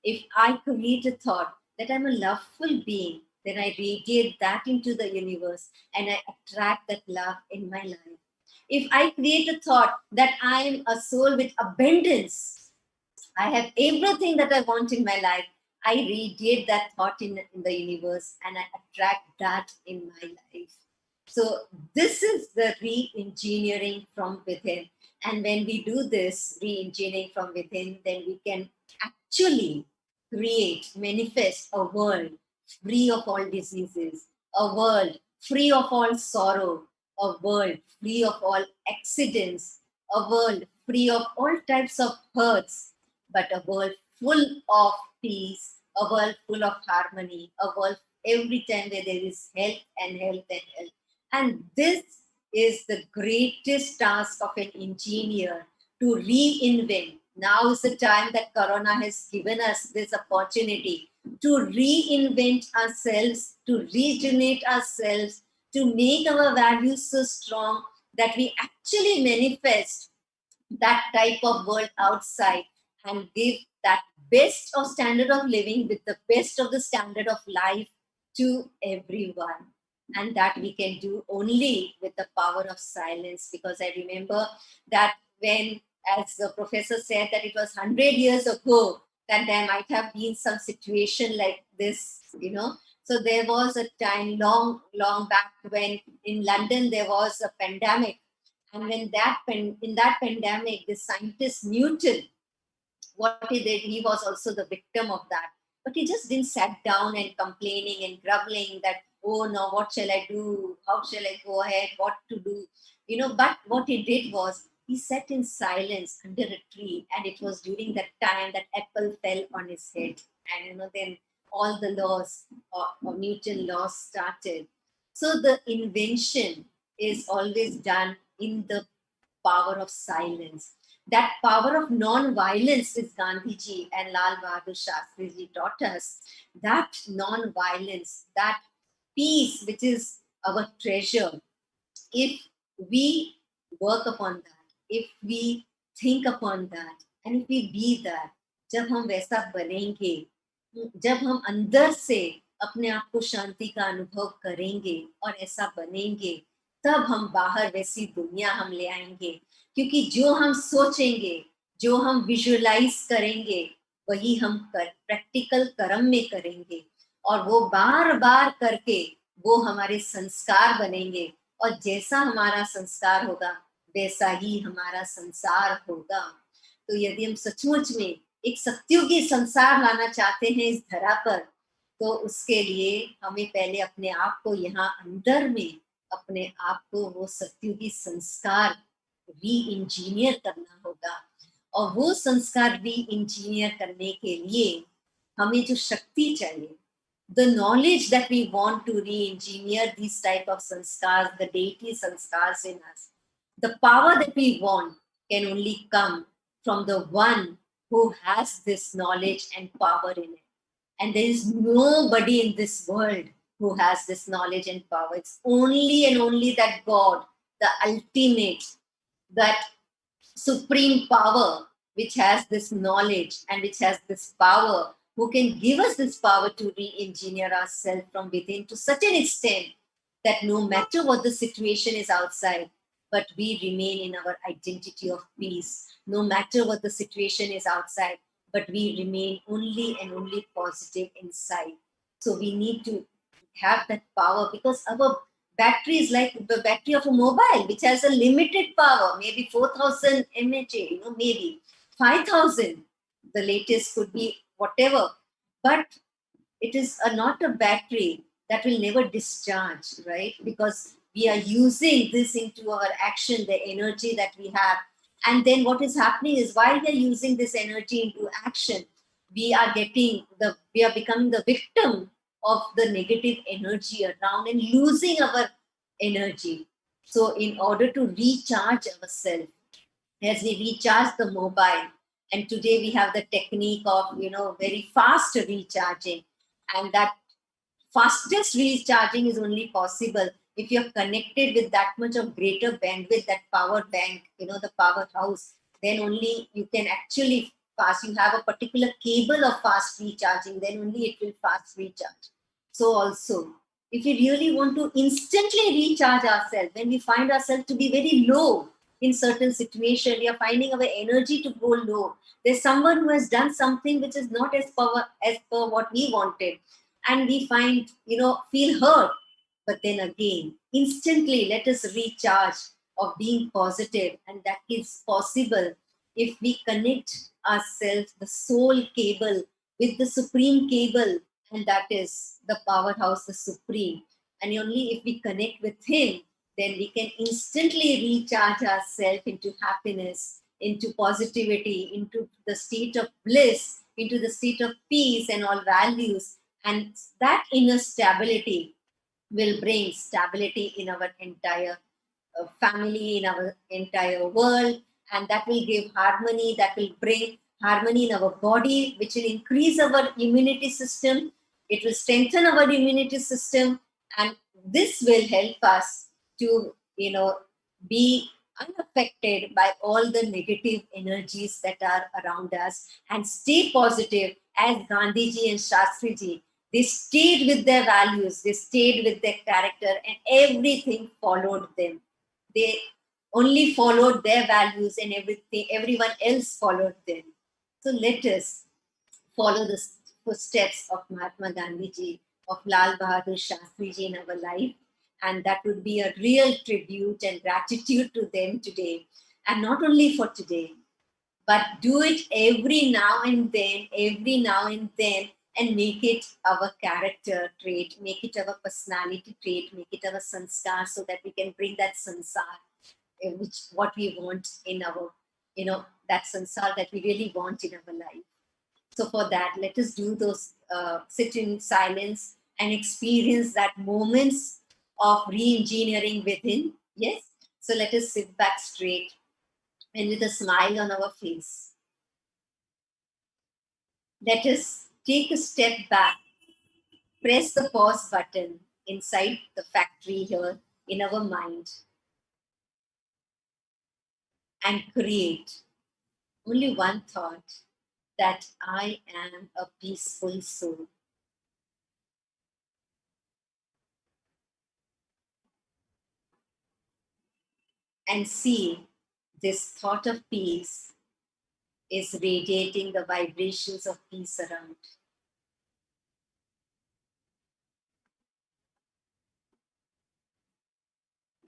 If I create a thought that I'm a loveful being, then I radiate that into the universe and I attract that love in my life. If I create a thought that I'm a soul with abundance, I have everything that I want in my life, I radiate that thought in the universe and I attract that in my life. So this is the re-engineering from within. And when we do this re-engineering from within, then we can actually create, manifest a world free of all diseases, a world free of all sorrow, a world free of all accidents, a world free of all types of hurts, but a world full of peace, a world full of harmony, a world every time where there is health and health and health. And this is the greatest task of an engineer, to reinvent. Now is the time that Corona has given us this opportunity to reinvent ourselves, to regenerate ourselves, to make our values so strong that we actually manifest that type of world outside and give that best of standard of living with the best of the standard of life to everyone. And that we can do only with the power of silence. Because I remember that when, as the professor said, that it was 100 years ago, that there might have been some situation like this, So there was a time long, long back when in London there was a pandemic. And when in that pandemic, the scientist Newton, what he did, he was also the victim of that. But he just didn't sat down and complaining and grumbling that, oh no, what shall I do? How shall I go ahead? What to do? But what he did was he sat in silence under a tree, and it was during that time that apple fell on his head. And then all the laws of Newton laws started. So the invention is always done in the power of silence. That power of non-violence is Gandhiji and Lal Bahadur Shastri ji taught us. That non-violence, that peace, which is our treasure, if we work upon that, if we think upon that, and if we be that, जब हम वैसा बनेंगे, जब हम अंदर से अपने आप को शांति का अनुभव करेंगे और ऐसा बनेंगे, तब हम बाहर वैसी दुनिया हम ले आएंगे. क्योंकि जो हम सोचेंगे, जो हम विजुअलाइज करेंगे, वही हम प्रैक्टिकल कर्म में करेंगे. और वो बार बार करके वो हमारे संस्कार बनेंगे. और जैसा हमारा संस्कार होगा, वैसा ही हमारा संसार होगा. तो यदि हम सचमुच में एक सत्युगी संसार लाना चाहते हैं इस धरा पर, तो उसके लिए हमें पहले अपने आप को यहाँ अंदर में अपने आप को वो सत्युगी संस्कार री इंजीनियर करना होगा. और वो संस्कार री इंजीनियर करने के लिए हमें जो शक्ति चाहिए, the knowledge that we want to re-engineer these type of sanskars, the deity sanskars in us, the power that we want can only come from the one who has this knowledge and power in it. And there is nobody in this world who has this knowledge and power. It's only and only that God, the ultimate, that supreme power, which has this knowledge and which has this power, who can give us this power to re-engineer ourselves from within to such an extent that no matter what the situation is outside, but we remain in our identity of peace. No matter what the situation is outside, but we remain only and only positive inside. So we need to have that power, because our battery is like the battery of a mobile, which has a limited power, maybe 4,000 mAh, maybe 5,000. The latest could be whatever, but it is not a battery that will never discharge, right? Because we are using this into our action, the energy that we have. And then what is happening is, while we are using this energy into action, we are becoming the victim of the negative energy around and losing our energy. So in order to recharge ourselves, as we recharge the mobile, and today we have the technique of, very fast recharging, and that fastest recharging is only possible if you're connected with that much of greater bandwidth, that power bank, the powerhouse. Then only you can actually fast. You have a particular cable of fast recharging, then only it will fast recharge. So also, if we really want to instantly recharge ourselves, when we find ourselves to be very low in certain situation, we are finding our energy to go low. There's someone who has done something which is not as per what we wanted, and we find, feel hurt. But then again, instantly let us recharge of being positive, and that is possible if we connect ourselves, the soul cable, with the supreme cable, and that is the powerhouse, the supreme. And only if we connect with him, then we can instantly recharge ourselves into happiness, into positivity, into the state of bliss, into the state of peace and all values. And that inner stability will bring stability in our entire family, in our entire world, and that will give harmony, that will bring harmony in our body, which will increase our immunity system, it will strengthen our immunity system, and this will help us to, be unaffected by all the negative energies that are around us, and stay positive as Gandhiji and Shastriji. They stayed with their values, they stayed with their character, and everything followed them. They only followed their values, and everyone else followed them. So let us follow the footsteps of Mahatma Gandhi ji, of Lal Bahadur Shastri ji in our life. And that would be a real tribute and gratitude to them today. And not only for today, but do it every now and then, and make it our character trait, make it our personality trait, make it our sanskar, so that we can bring that sansar, which what we want in our, that sansar that we really want in our life. So for that, let us do those, sit in silence and experience that moments of re-engineering within. Yes. So let us sit back straight and with a smile on our face. Let us take a step back, press the pause button inside the factory here in our mind, and create only one thought, that I am a peaceful soul. And see this thought of peace is radiating the vibrations of peace around.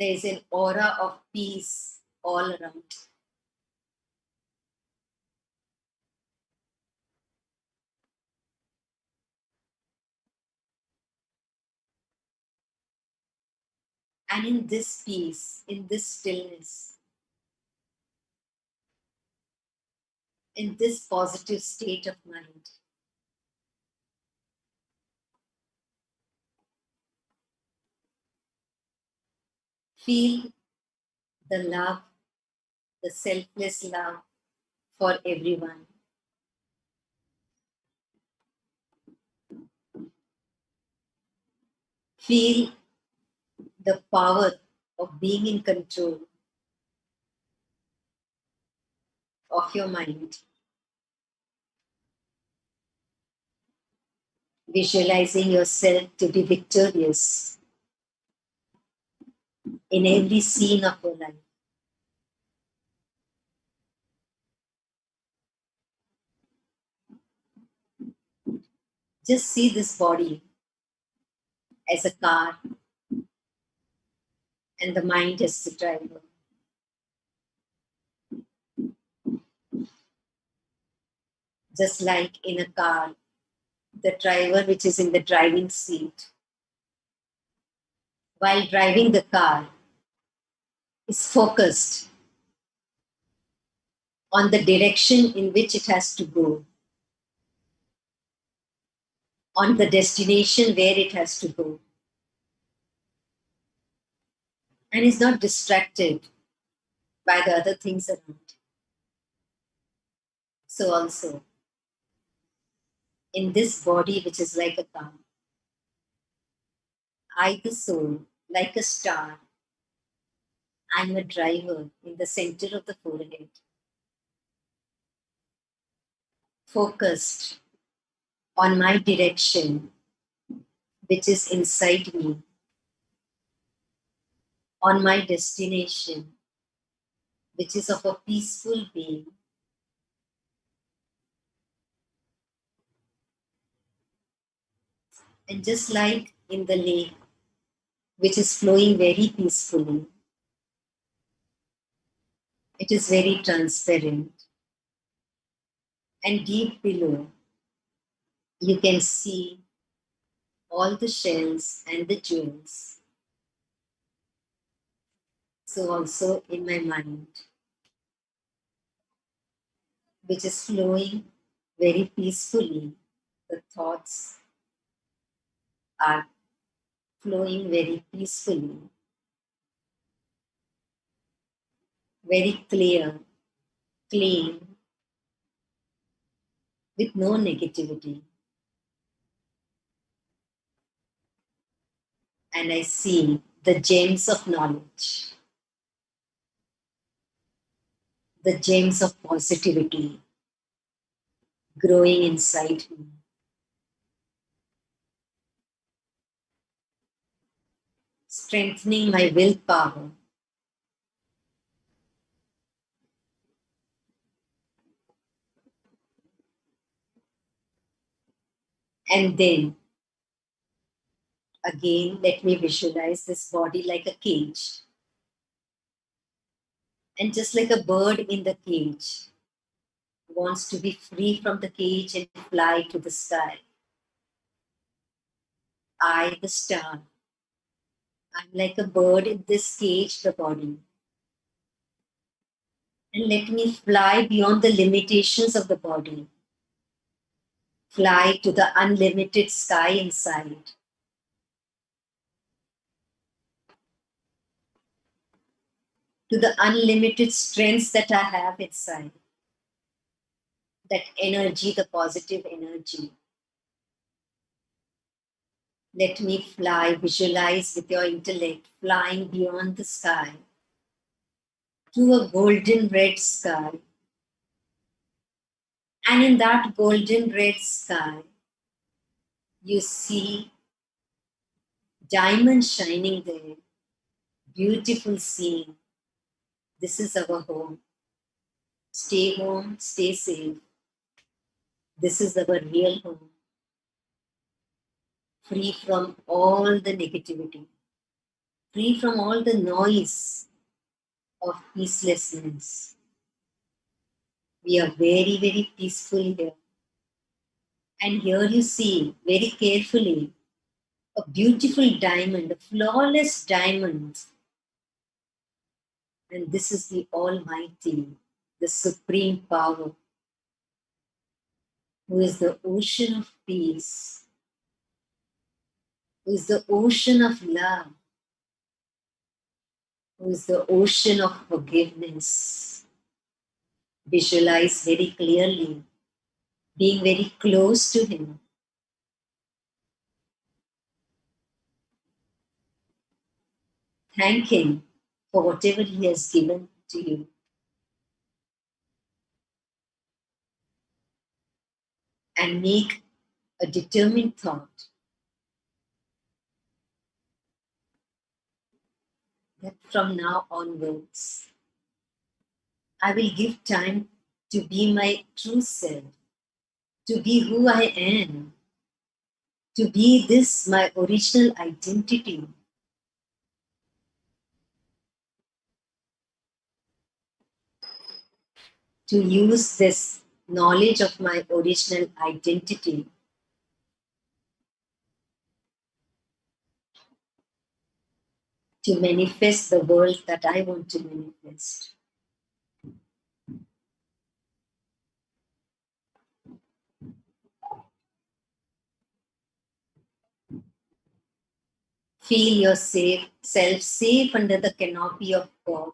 There is an aura of peace all around. And in this peace, in this stillness, in this positive state of mind, feel the love, the selfless love for everyone. Feel the power of being in control of your mind. Visualizing yourself to be victorious in every scene of your life. Just see this body as a car and the mind as the driver. Just like in a car, the driver which is in the driving seat, while driving the car, is focused on the direction in which it has to go. on the destination where it has to go, and is not distracted by the other things around. So also, in this body which is like a car, I, the soul, like a star, I'm a driver in the center of the forehead, focused on my direction, which is inside me, on my destination, which is of a peaceful being. And just like in the lake, which is flowing very peacefully, it is very transparent. And deep below, you can see all the shells and the jewels. So also in my mind, which is flowing very peacefully, the thoughts are flowing very peacefully, very clear, clean, with no negativity. And I see the gems of knowledge, the gems of positivity growing inside me. Strengthening my willpower. And then, again, let me visualize this body like a cage. And just like a bird in the cage wants to be free from the cage and fly to the sky, I, the star, I'm like a bird in this cage, the body. And let me fly beyond the limitations of the body. Fly to the unlimited sky inside. To the unlimited strengths that I have inside. That energy, the positive energy. Let me fly, visualize with your intellect, flying beyond the sky to a golden red sky. And in that golden red sky, you see diamonds shining there. Beautiful scene. This is our home. Stay home, stay safe. This is our real home. Free from all the negativity. Free from all the noise of peacelessness. We are very, very peaceful here. And here you see very carefully a beautiful diamond, a flawless diamond. And this is the Almighty, the Supreme Power, who is the ocean of peace, who is the ocean of love, who is the ocean of forgiveness. Visualize very clearly, being very close to Him. Thank Him for whatever He has given to you. And make a determined thought that from now onwards, I will give time to be my true self, to be who I am, to be this, my original identity. To use this knowledge of my original identity to manifest the world that I want to manifest. Feel yourself safe under the canopy of God.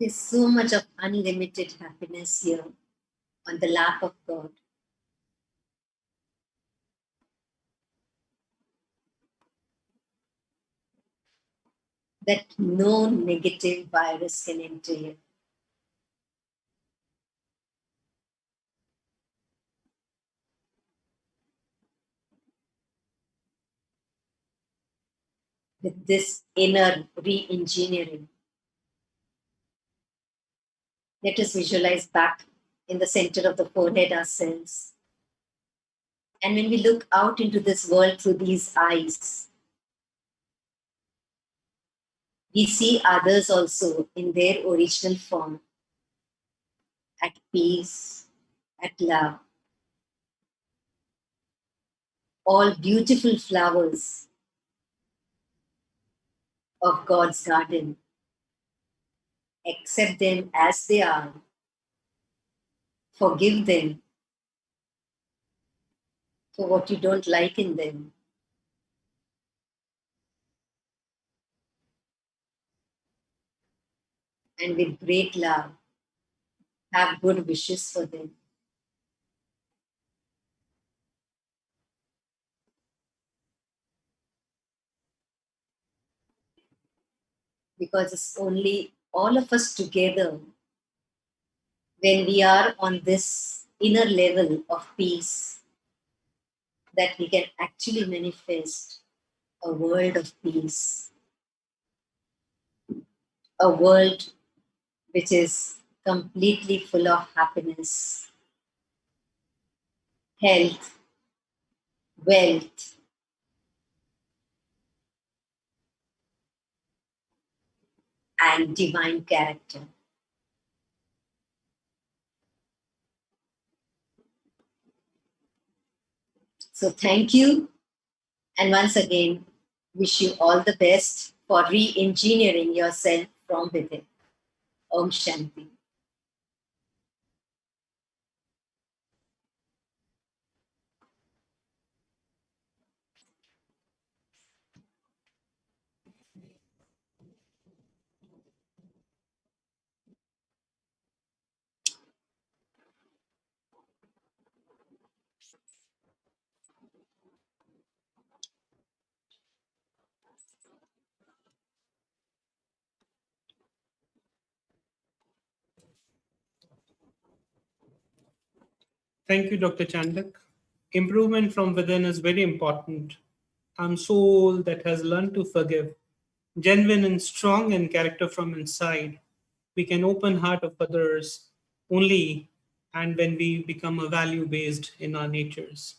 There's so much of unlimited happiness here on the lap of God. That no negative virus can enter here. With this inner re-engineering, let us visualize back in the center of the forehead ourselves. And when we look out into this world through these eyes, we see others also in their original form, at peace, at love. All beautiful flowers of God's garden. Accept them as they are. Forgive them for what you don't like in them. And with great love, have good wishes for them. Because it's only all of us together when we are on this inner level of peace that we can actually manifest a world of peace. A world which is completely full of happiness, health, wealth, and divine character. So thank you. And once again, wish you all the best for re-engineering yourself from within. Om Shanti. Thank you, Dr. Chandak. Improvement from within is very important. Soul that has learned to forgive, genuine and strong in character from inside. We can open heart of others only and when we become a value based in our natures,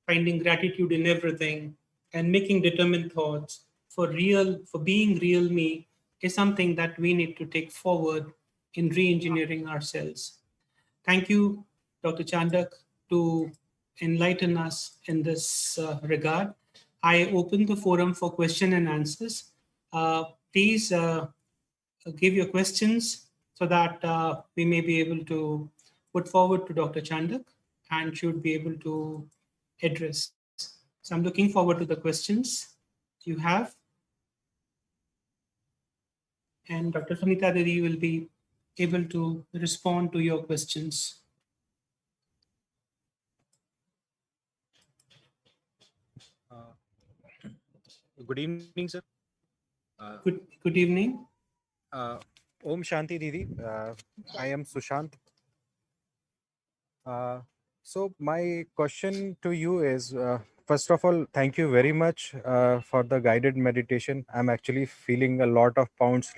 finding gratitude in everything and making determined thoughts for being real me is something that we need to take forward in re-engineering ourselves. Thank you, Dr. Chandak, to enlighten us in this regard. I open the forum for question and answers. Please give your questions so that we may be able to put forward to Dr. Chandak and should be able to address. So I'm looking forward to the questions you have. And Dr. Sunita Didi will be able to respond to your questions. Good evening, sir. Good evening. Om Shanti Didi. I am Sushant. So my question to you is, first of all, thank you very much for the guided meditation. I'm actually feeling a lot of pounds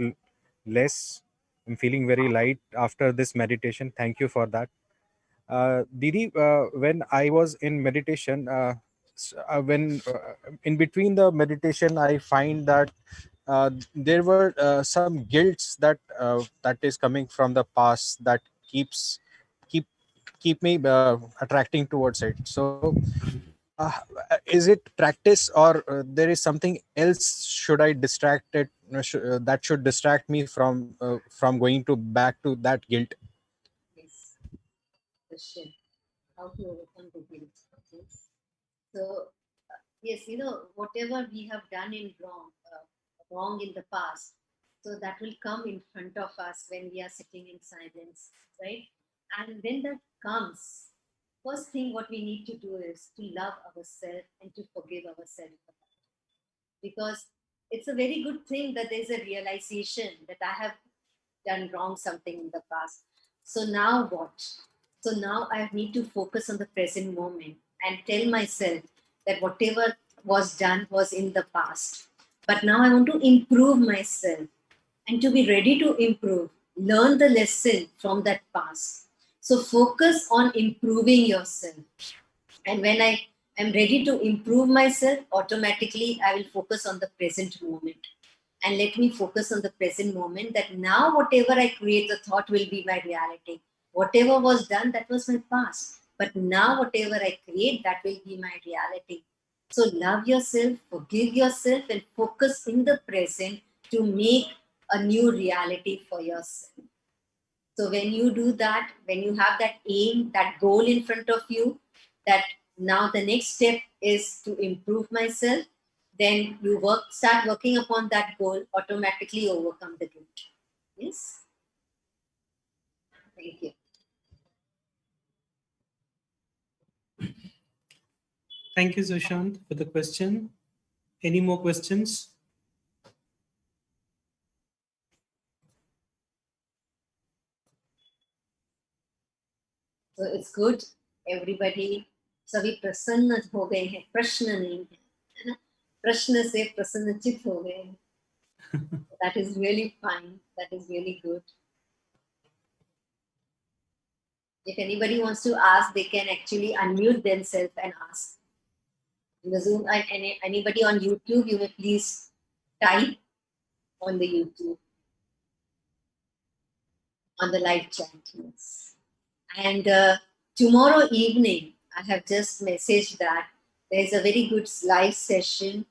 less. I'm feeling very light after this meditation. Thank you for that. Didi, when I was in meditation, when in between the meditation, I find that there were some guilts that is coming from the past that keep keep me attracting towards it. So, uh, is it practice or there is something else? Should I distract it? That should distract me from going to back to that guilt. question. How to overcome the guilt. Okay. So, yes, whatever we have done in wrong in the past, so that will come in front of us when we are sitting in silence, right? And when that comes, first thing what we need to do is to love ourselves and to forgive ourselves for that. Because it's a very good thing that there's a realization that I have done wrong something in the past. So now what? So now I need to focus on the present moment and tell myself that whatever was done was in the past. But now I want to improve myself and to be ready to improve, learn the lesson from that past. So focus on improving yourself. And when I am ready to improve myself, automatically I will focus on the present moment. And let me focus on the present moment that now whatever I create, the thought will be my reality. Whatever was done, that was my past. But now whatever I create, that will be my reality. So love yourself, forgive yourself, and focus in the present to make a new reality for yourself. So when you do that, when you have that aim, that goal in front of you, that now the next step is to improve myself, then you start working upon that goal, automatically overcome the guilt. Yes? Thank you. Thank you, Sushant, for the question. Any more questions? So it's good. Everybody, सभी प्रसन्न हो गए हैं, प्रश्न नहीं है, है ना? प्रश्न से प्रसन्नचित हो गए हैं. That is really fine. That is really good. If anybody wants to ask, they can actually unmute themselves and ask. In the Zoom, and anybody on YouTube, you may please type on the YouTube, on the live chat. Yes. And tomorrow evening, I have just messaged that there's a very good live session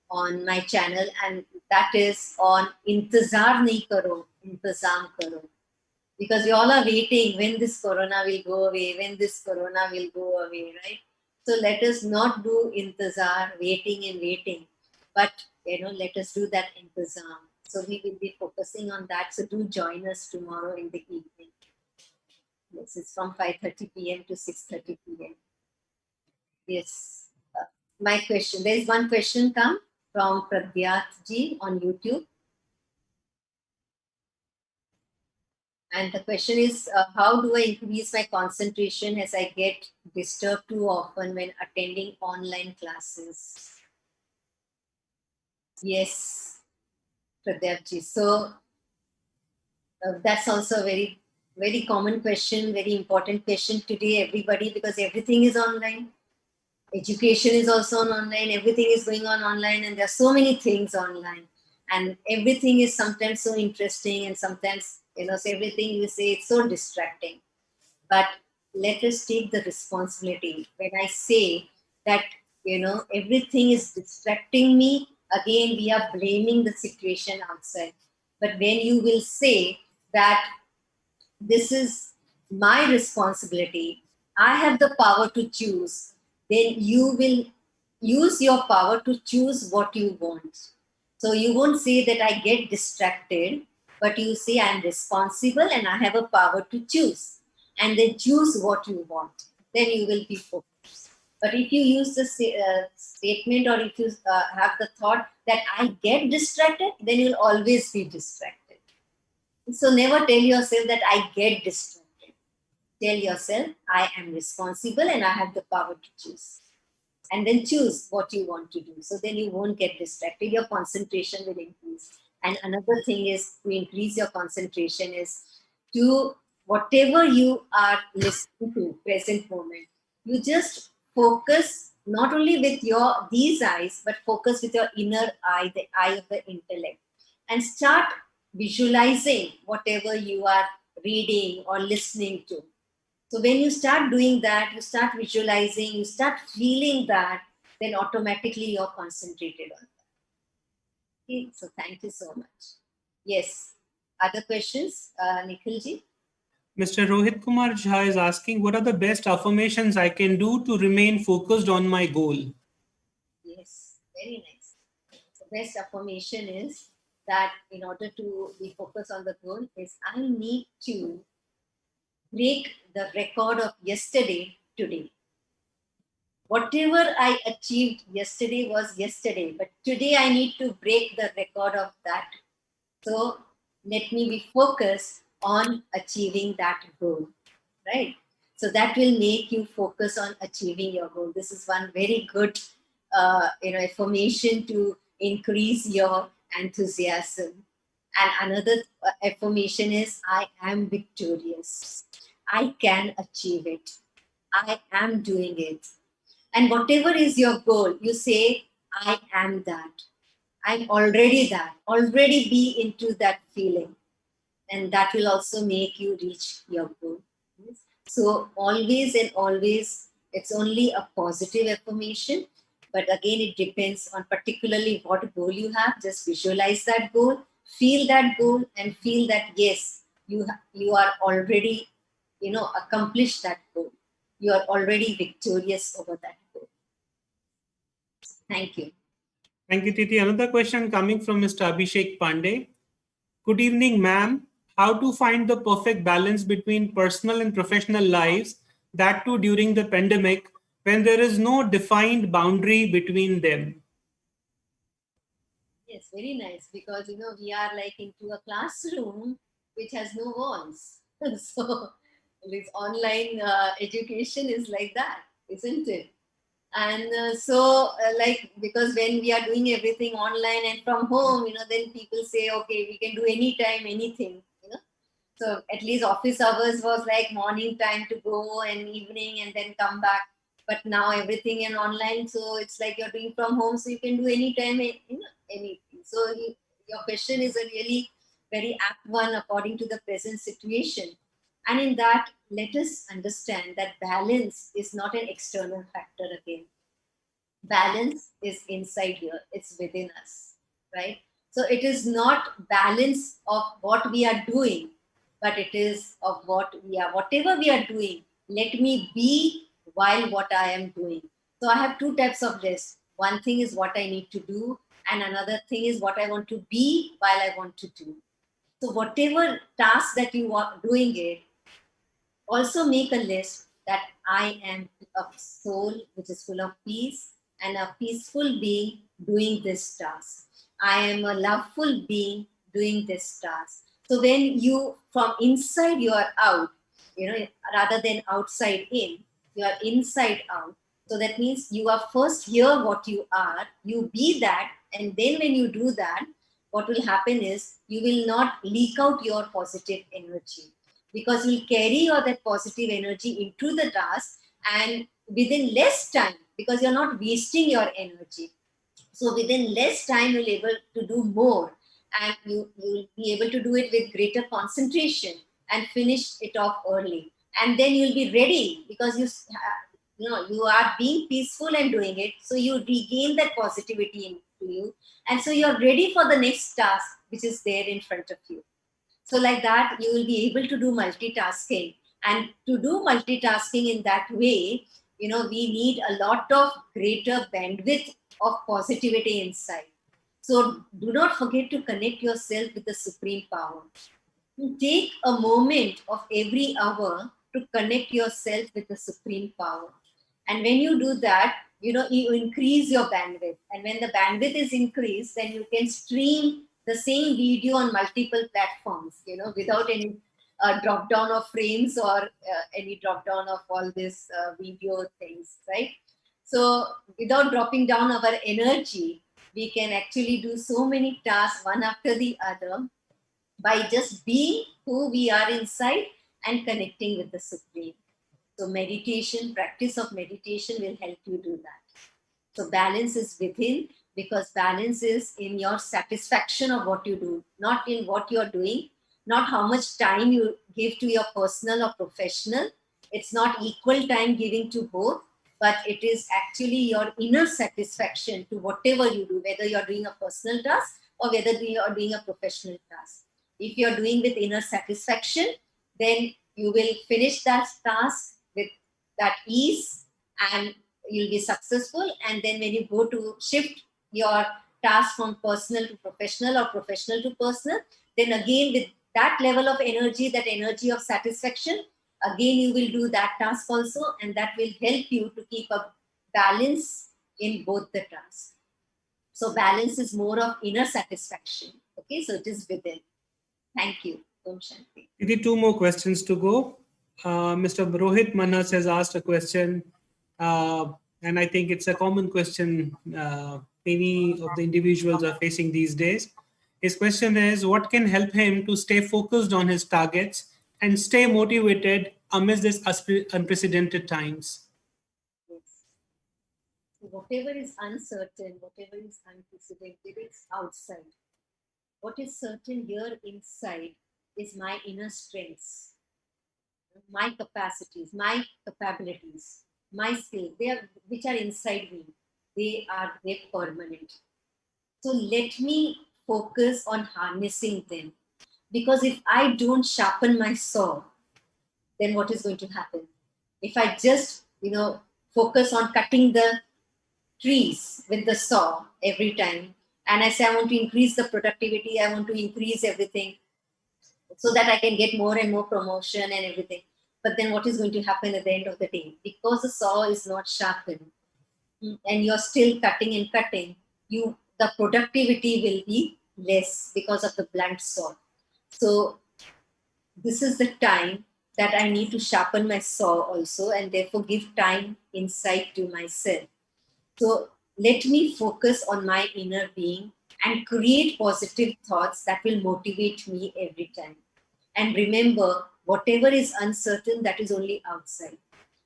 on my channel, and that is on Intezar nahi karo, intezam karo. Because we all are waiting when this corona will go away, when this corona will go away, right? So let us not do intezar, waiting and waiting, but let us do that intezam. So we will be focusing on that. So do join us tomorrow in the evening. This is from 5:30 p.m. to 6:30 p.m. Yes. My question. There is one question come from Pradyat ji on YouTube. And the question is, how do I increase my concentration as I get disturbed too often when attending online classes? Yes, Pradyapji. So that's also a very, very common question, very important question today, everybody, because everything is online. Education is also on online. Everything is going on online, and there are so many things online. And everything is sometimes so interesting, and sometimes, so everything you say, it's so distracting. But let us take the responsibility. When I say that, everything is distracting me, again, we are blaming the situation outside. But when you will say that this is my responsibility, I have the power to choose, then you will use your power to choose what you want. So you won't say that I get distracted, but you say I'm responsible and I have a power to choose. And then choose what you want. Then you will be focused. But if you use the statement, or if you have the thought that I get distracted, then you'll always be distracted. So never tell yourself that I get distracted. Tell yourself I am responsible and I have the power to choose. And then choose what you want to do. So then you won't get distracted. Your concentration will increase. And another thing is to increase your concentration is to whatever you are listening to, present moment. You just focus not only with these eyes, but focus with your inner eye, the eye of the intellect. And start visualizing whatever you are reading or listening to. So when you start doing that, you start visualizing, you start feeling that, then automatically you're concentrated on that. Okay, so thank you so much. Yes. Other questions, Nikhilji? Mr. Rohit Kumar Jha is asking, what are the best affirmations I can do to remain focused on my goal? Yes, very nice. The best affirmation is that in order to be focused on the goal is I need to break the record of yesterday today. Whatever I achieved yesterday was yesterday, but today I need to break the record of that. So let me be focused on achieving that goal, right? So that will make you focus on achieving your goal. This is one very good, affirmation to increase your enthusiasm. And another affirmation is, I am victorious. I can achieve it. I am doing it. And whatever is your goal, you say, I am that. I'm already that. Already be into that feeling. And that will also make you reach your goal. So always and always, it's only a positive affirmation. But again, it depends on particularly what goal you have. Just visualize that goal, feel that goal, and feel that yes, you are already, accomplished that goal. You are already victorious over that goal. Thank you. Thank you, Titi. Another question coming from Mr. Abhishek Pandey. Good evening, ma'am. How to find the perfect balance between personal and professional lives, that too during the pandemic, when there is no defined boundary between them? Yes, very nice, because we are like into a classroom which has no walls. So this online education is like that, isn't it? And like, because when we are doing everything online and from home, then people say, okay, we can do anytime anything. So at least office hours was like morning time to go and evening and then come back. But now everything in online, so it's like you're doing from home, so you can do anytime, anything. So your question is a really very apt one according to the present situation. And in that, let us understand that balance is not an external factor again. Balance is inside here, it's within us, right? So it is not balance of what we are doing, but it is of what we are, whatever we are doing, let me be while what I am doing. So I have two types of rest. One thing is what I need to do, and another thing is what I want to be while I want to do. So whatever task that you are doing it, also make a list that I am a soul which is full of peace and a peaceful being doing this task. I am a loveful being doing this task. So when you, from inside you are out, rather than outside in, you are inside out. So that means you are first here what you are, you be that, and then when you do that, what will happen is you will not leak out your positive energy, because you'll carry all that positive energy into the task, and within less time, because you're not wasting your energy, so within less time you'll be able to do more, and you'll be able to do it with greater concentration and finish it off early, and then you'll be ready, because you are being peaceful and doing it, so you regain that positivity into you, and so you're ready for the next task which is there in front of you. So like that, you will be able to do multitasking. And to do multitasking in that way, we need a lot of greater bandwidth of positivity inside. So do not forget to connect yourself with the supreme power. Take a moment of every hour to connect yourself with the supreme power. And when you do that, you increase your bandwidth. And when the bandwidth is increased, then you can stream the same video on multiple platforms, without any drop down of frames or any drop down of all these video things, right? So without dropping down our energy, we can actually do so many tasks one after the other by just being who we are inside and connecting with the Supreme. So meditation, practice of meditation will help you do that. So balance is within, because balance is in your satisfaction of what you do, not in what you're doing, not how much time you give to your personal or professional. It's not equal time giving to both, but it is actually your inner satisfaction to whatever you do, whether you're doing a personal task or whether you're doing a professional task. If you're doing with inner satisfaction, then you will finish that task with that ease and you'll be successful. And then when you go to shift your task from personal to professional or professional to personal, then again with that level of energy, that energy of satisfaction, again you will do that task also, and that will help you to keep a balance in both the tasks. So balance is more of inner satisfaction. Okay, so it is within. Thank you. Om Shanti. Maybe two more questions to go. Mr. Rohit Manas has asked a question, and I think it's a common question many of the individuals are facing these days. His question is, what can help him to stay focused on his targets and stay motivated amidst this unprecedented times? Yes. Whatever is uncertain, whatever is unprecedented, it's outside. What is certain here inside is my inner strengths, my capacities, my capabilities, my skills. They are which are inside me. They're permanent. So let me focus on harnessing them. Because if I don't sharpen my saw, then what is going to happen? If I just, focus on cutting the trees with the saw every time, and I say I want to increase the productivity, I want to increase everything so that I can get more and more promotion and everything. But then what is going to happen at the end of the day? Because the saw is not sharpened and you're still cutting and cutting, the productivity will be less because of the blunt saw. So this is the time that I need to sharpen my saw also, and therefore give time, insight to myself. So let me focus on my inner being and create positive thoughts that will motivate me every time. And remember, whatever is uncertain, that is only outside.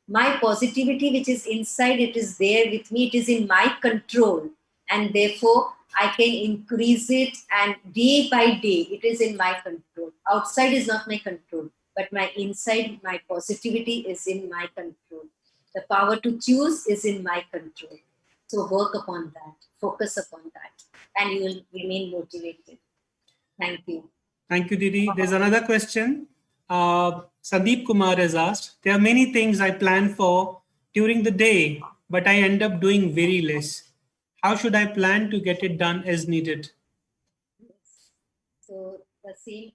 My positivity, which is inside, it is there with me, it is in my control. And therefore, I can increase it, and day by day, it is in my control. Outside is not my control, but my inside, my positivity is in my control. The power to choose is in my control. So work upon that, focus upon that, and you will remain motivated. Thank you. Thank you, Didi. There's another question. Sandeep Kumar has asked, there are many things I plan for during the day, but I end up doing very less. How should I plan to get it done as needed? Yes. So the same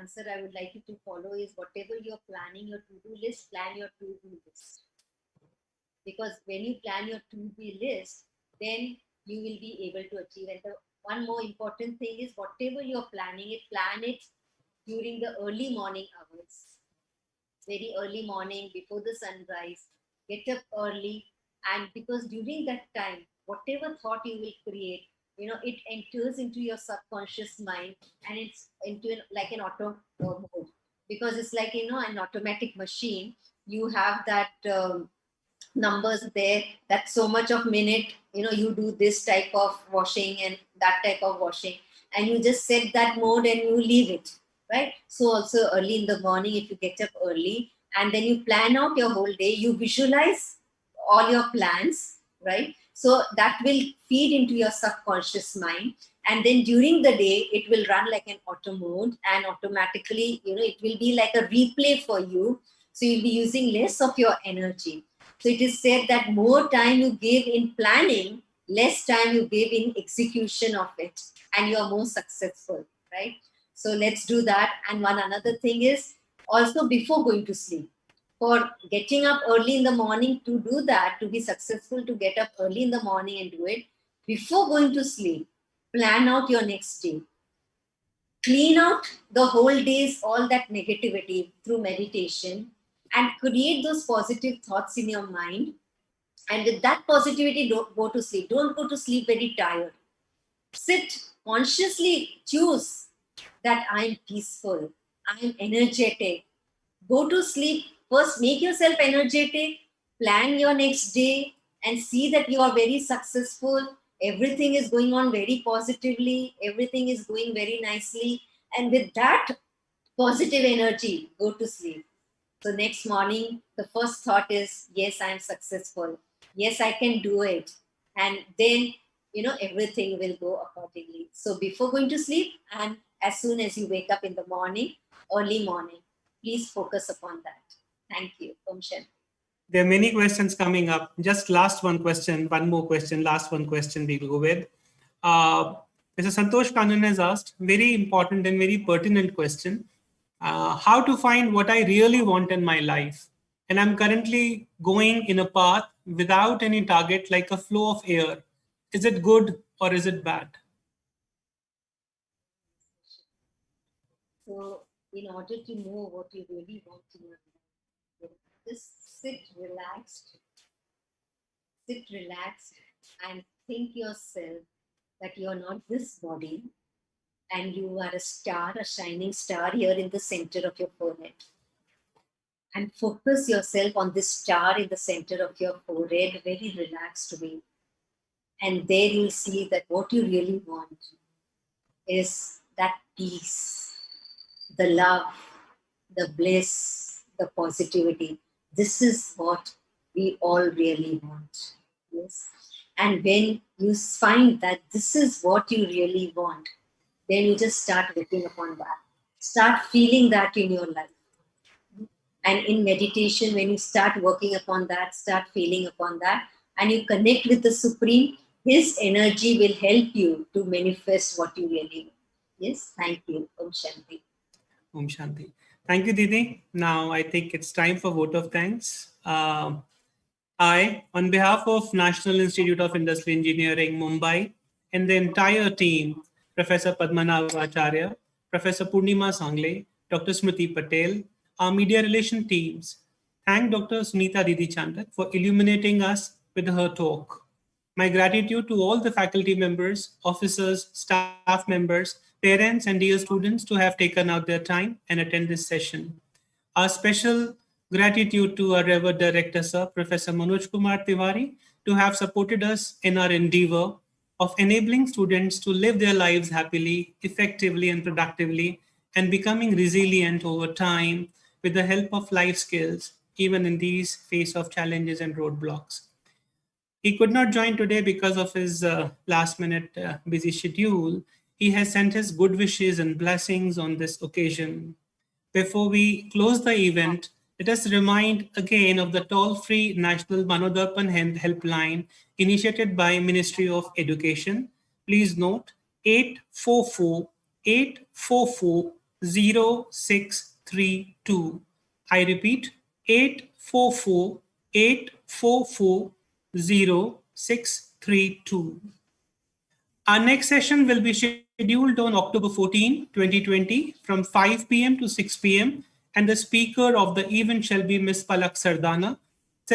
answer I would like you to follow is whatever you're planning your to-do list, plan your to-do list. Because when you plan your to-do list, then you will be able to achieve. And the one more important thing is whatever you're planning it, plan it during the early morning hours. Very early morning before the sunrise, get up early, and because during that time, whatever thought you will create, it enters into your subconscious mind, and it's into like an auto mode, because it's like an automatic machine. You have that numbers there, that so much of minute, you do this type of washing and that type of washing, and you just set that mode and you leave it, right? So also early in the morning, if you get up early and then you plan out your whole day, you visualize all your plans, right? So that will feed into your subconscious mind, and then during the day it will run like an auto mode, and automatically it will be like a replay for you, so you'll be using less of your energy. So it is said that more time you give in planning, less time you give in execution of it, and you are more successful, right? So let's do that. And one another thing is also before going to sleep. For getting up early in the morning, to do that, to be successful, to get up early in the morning and do it, before going to sleep, plan out your next day. Clean out the whole day's all that negativity through meditation, and create those positive thoughts in your mind. And with that positivity, don't go to sleep. Don't go to sleep very tired. Sit, consciously choose that I'm peaceful, I'm energetic. Go to sleep. First, make yourself energetic, plan your next day, and see that you are very successful. Everything is going on very positively, everything is going very nicely. And with that positive energy, go to sleep. So next morning, the first thought is, yes, I'm successful. Yes, I can do it. And then, everything will go accordingly. So before going to sleep and as soon as you wake up in the morning, early morning, please focus upon that. Thank you. Om Shanti. There are many questions coming up. Just last one question, one more question, last one question we will go with. Mr. Santosh Kanan has asked, very important and very pertinent question. How to find what I really want in my life? And I'm currently going in a path without any target, like a flow of air. Is it good or is it bad? So, in order to know what you really want in your life, just sit relaxed, and think yourself that you're not this body and you are a star, a shining star here in the center of your forehead. And focus yourself on this star in the center of your forehead, very relaxed way. And there you'll see that what you really want is that peace, the love, the bliss, the positivity. This is what we all really want. Yes. And when you find that this is what you really want, then you just start looking upon that. Start feeling that in your life. And in meditation, when you start working upon that, start feeling upon that, and you connect with the Supreme, His energy will help you to manifest what you really want. Yes, thank you. Om Shanti. Om Shanti. Thank you, Didi. Now I think it's time for vote of thanks. I, on behalf of National Institute of Industrial Engineering, Mumbai, and the entire team, Professor Padmanabh Acharya, Professor Purnima Sangle, Dr. Smriti Patel, our media relation teams, thank Dr. Sunita Didi for illuminating us with her talk. My gratitude to all the faculty members, officers, staff members, parents, and dear students to have taken out their time and attend this session. Our special gratitude to our Revered Director, Sir, Professor Manoj Kumar Tiwari, to have supported us in our endeavor of enabling students to live their lives happily, effectively, and productively, and becoming resilient over time with the help of life skills, even in these face of challenges and roadblocks. He could not join today because of his last-minute busy schedule. He has sent his good wishes and blessings on this occasion. Before we close the event, let us remind again of the toll-free National Manodarpan Helpline initiated by Ministry of Education. Please note 844-844-0632. I repeat, 844-844-0632. Our next session will be scheduled on October 14, 2020 from 5 p.m. to 6 p.m. and the speaker of the event shall be Ms. Palak Sardana,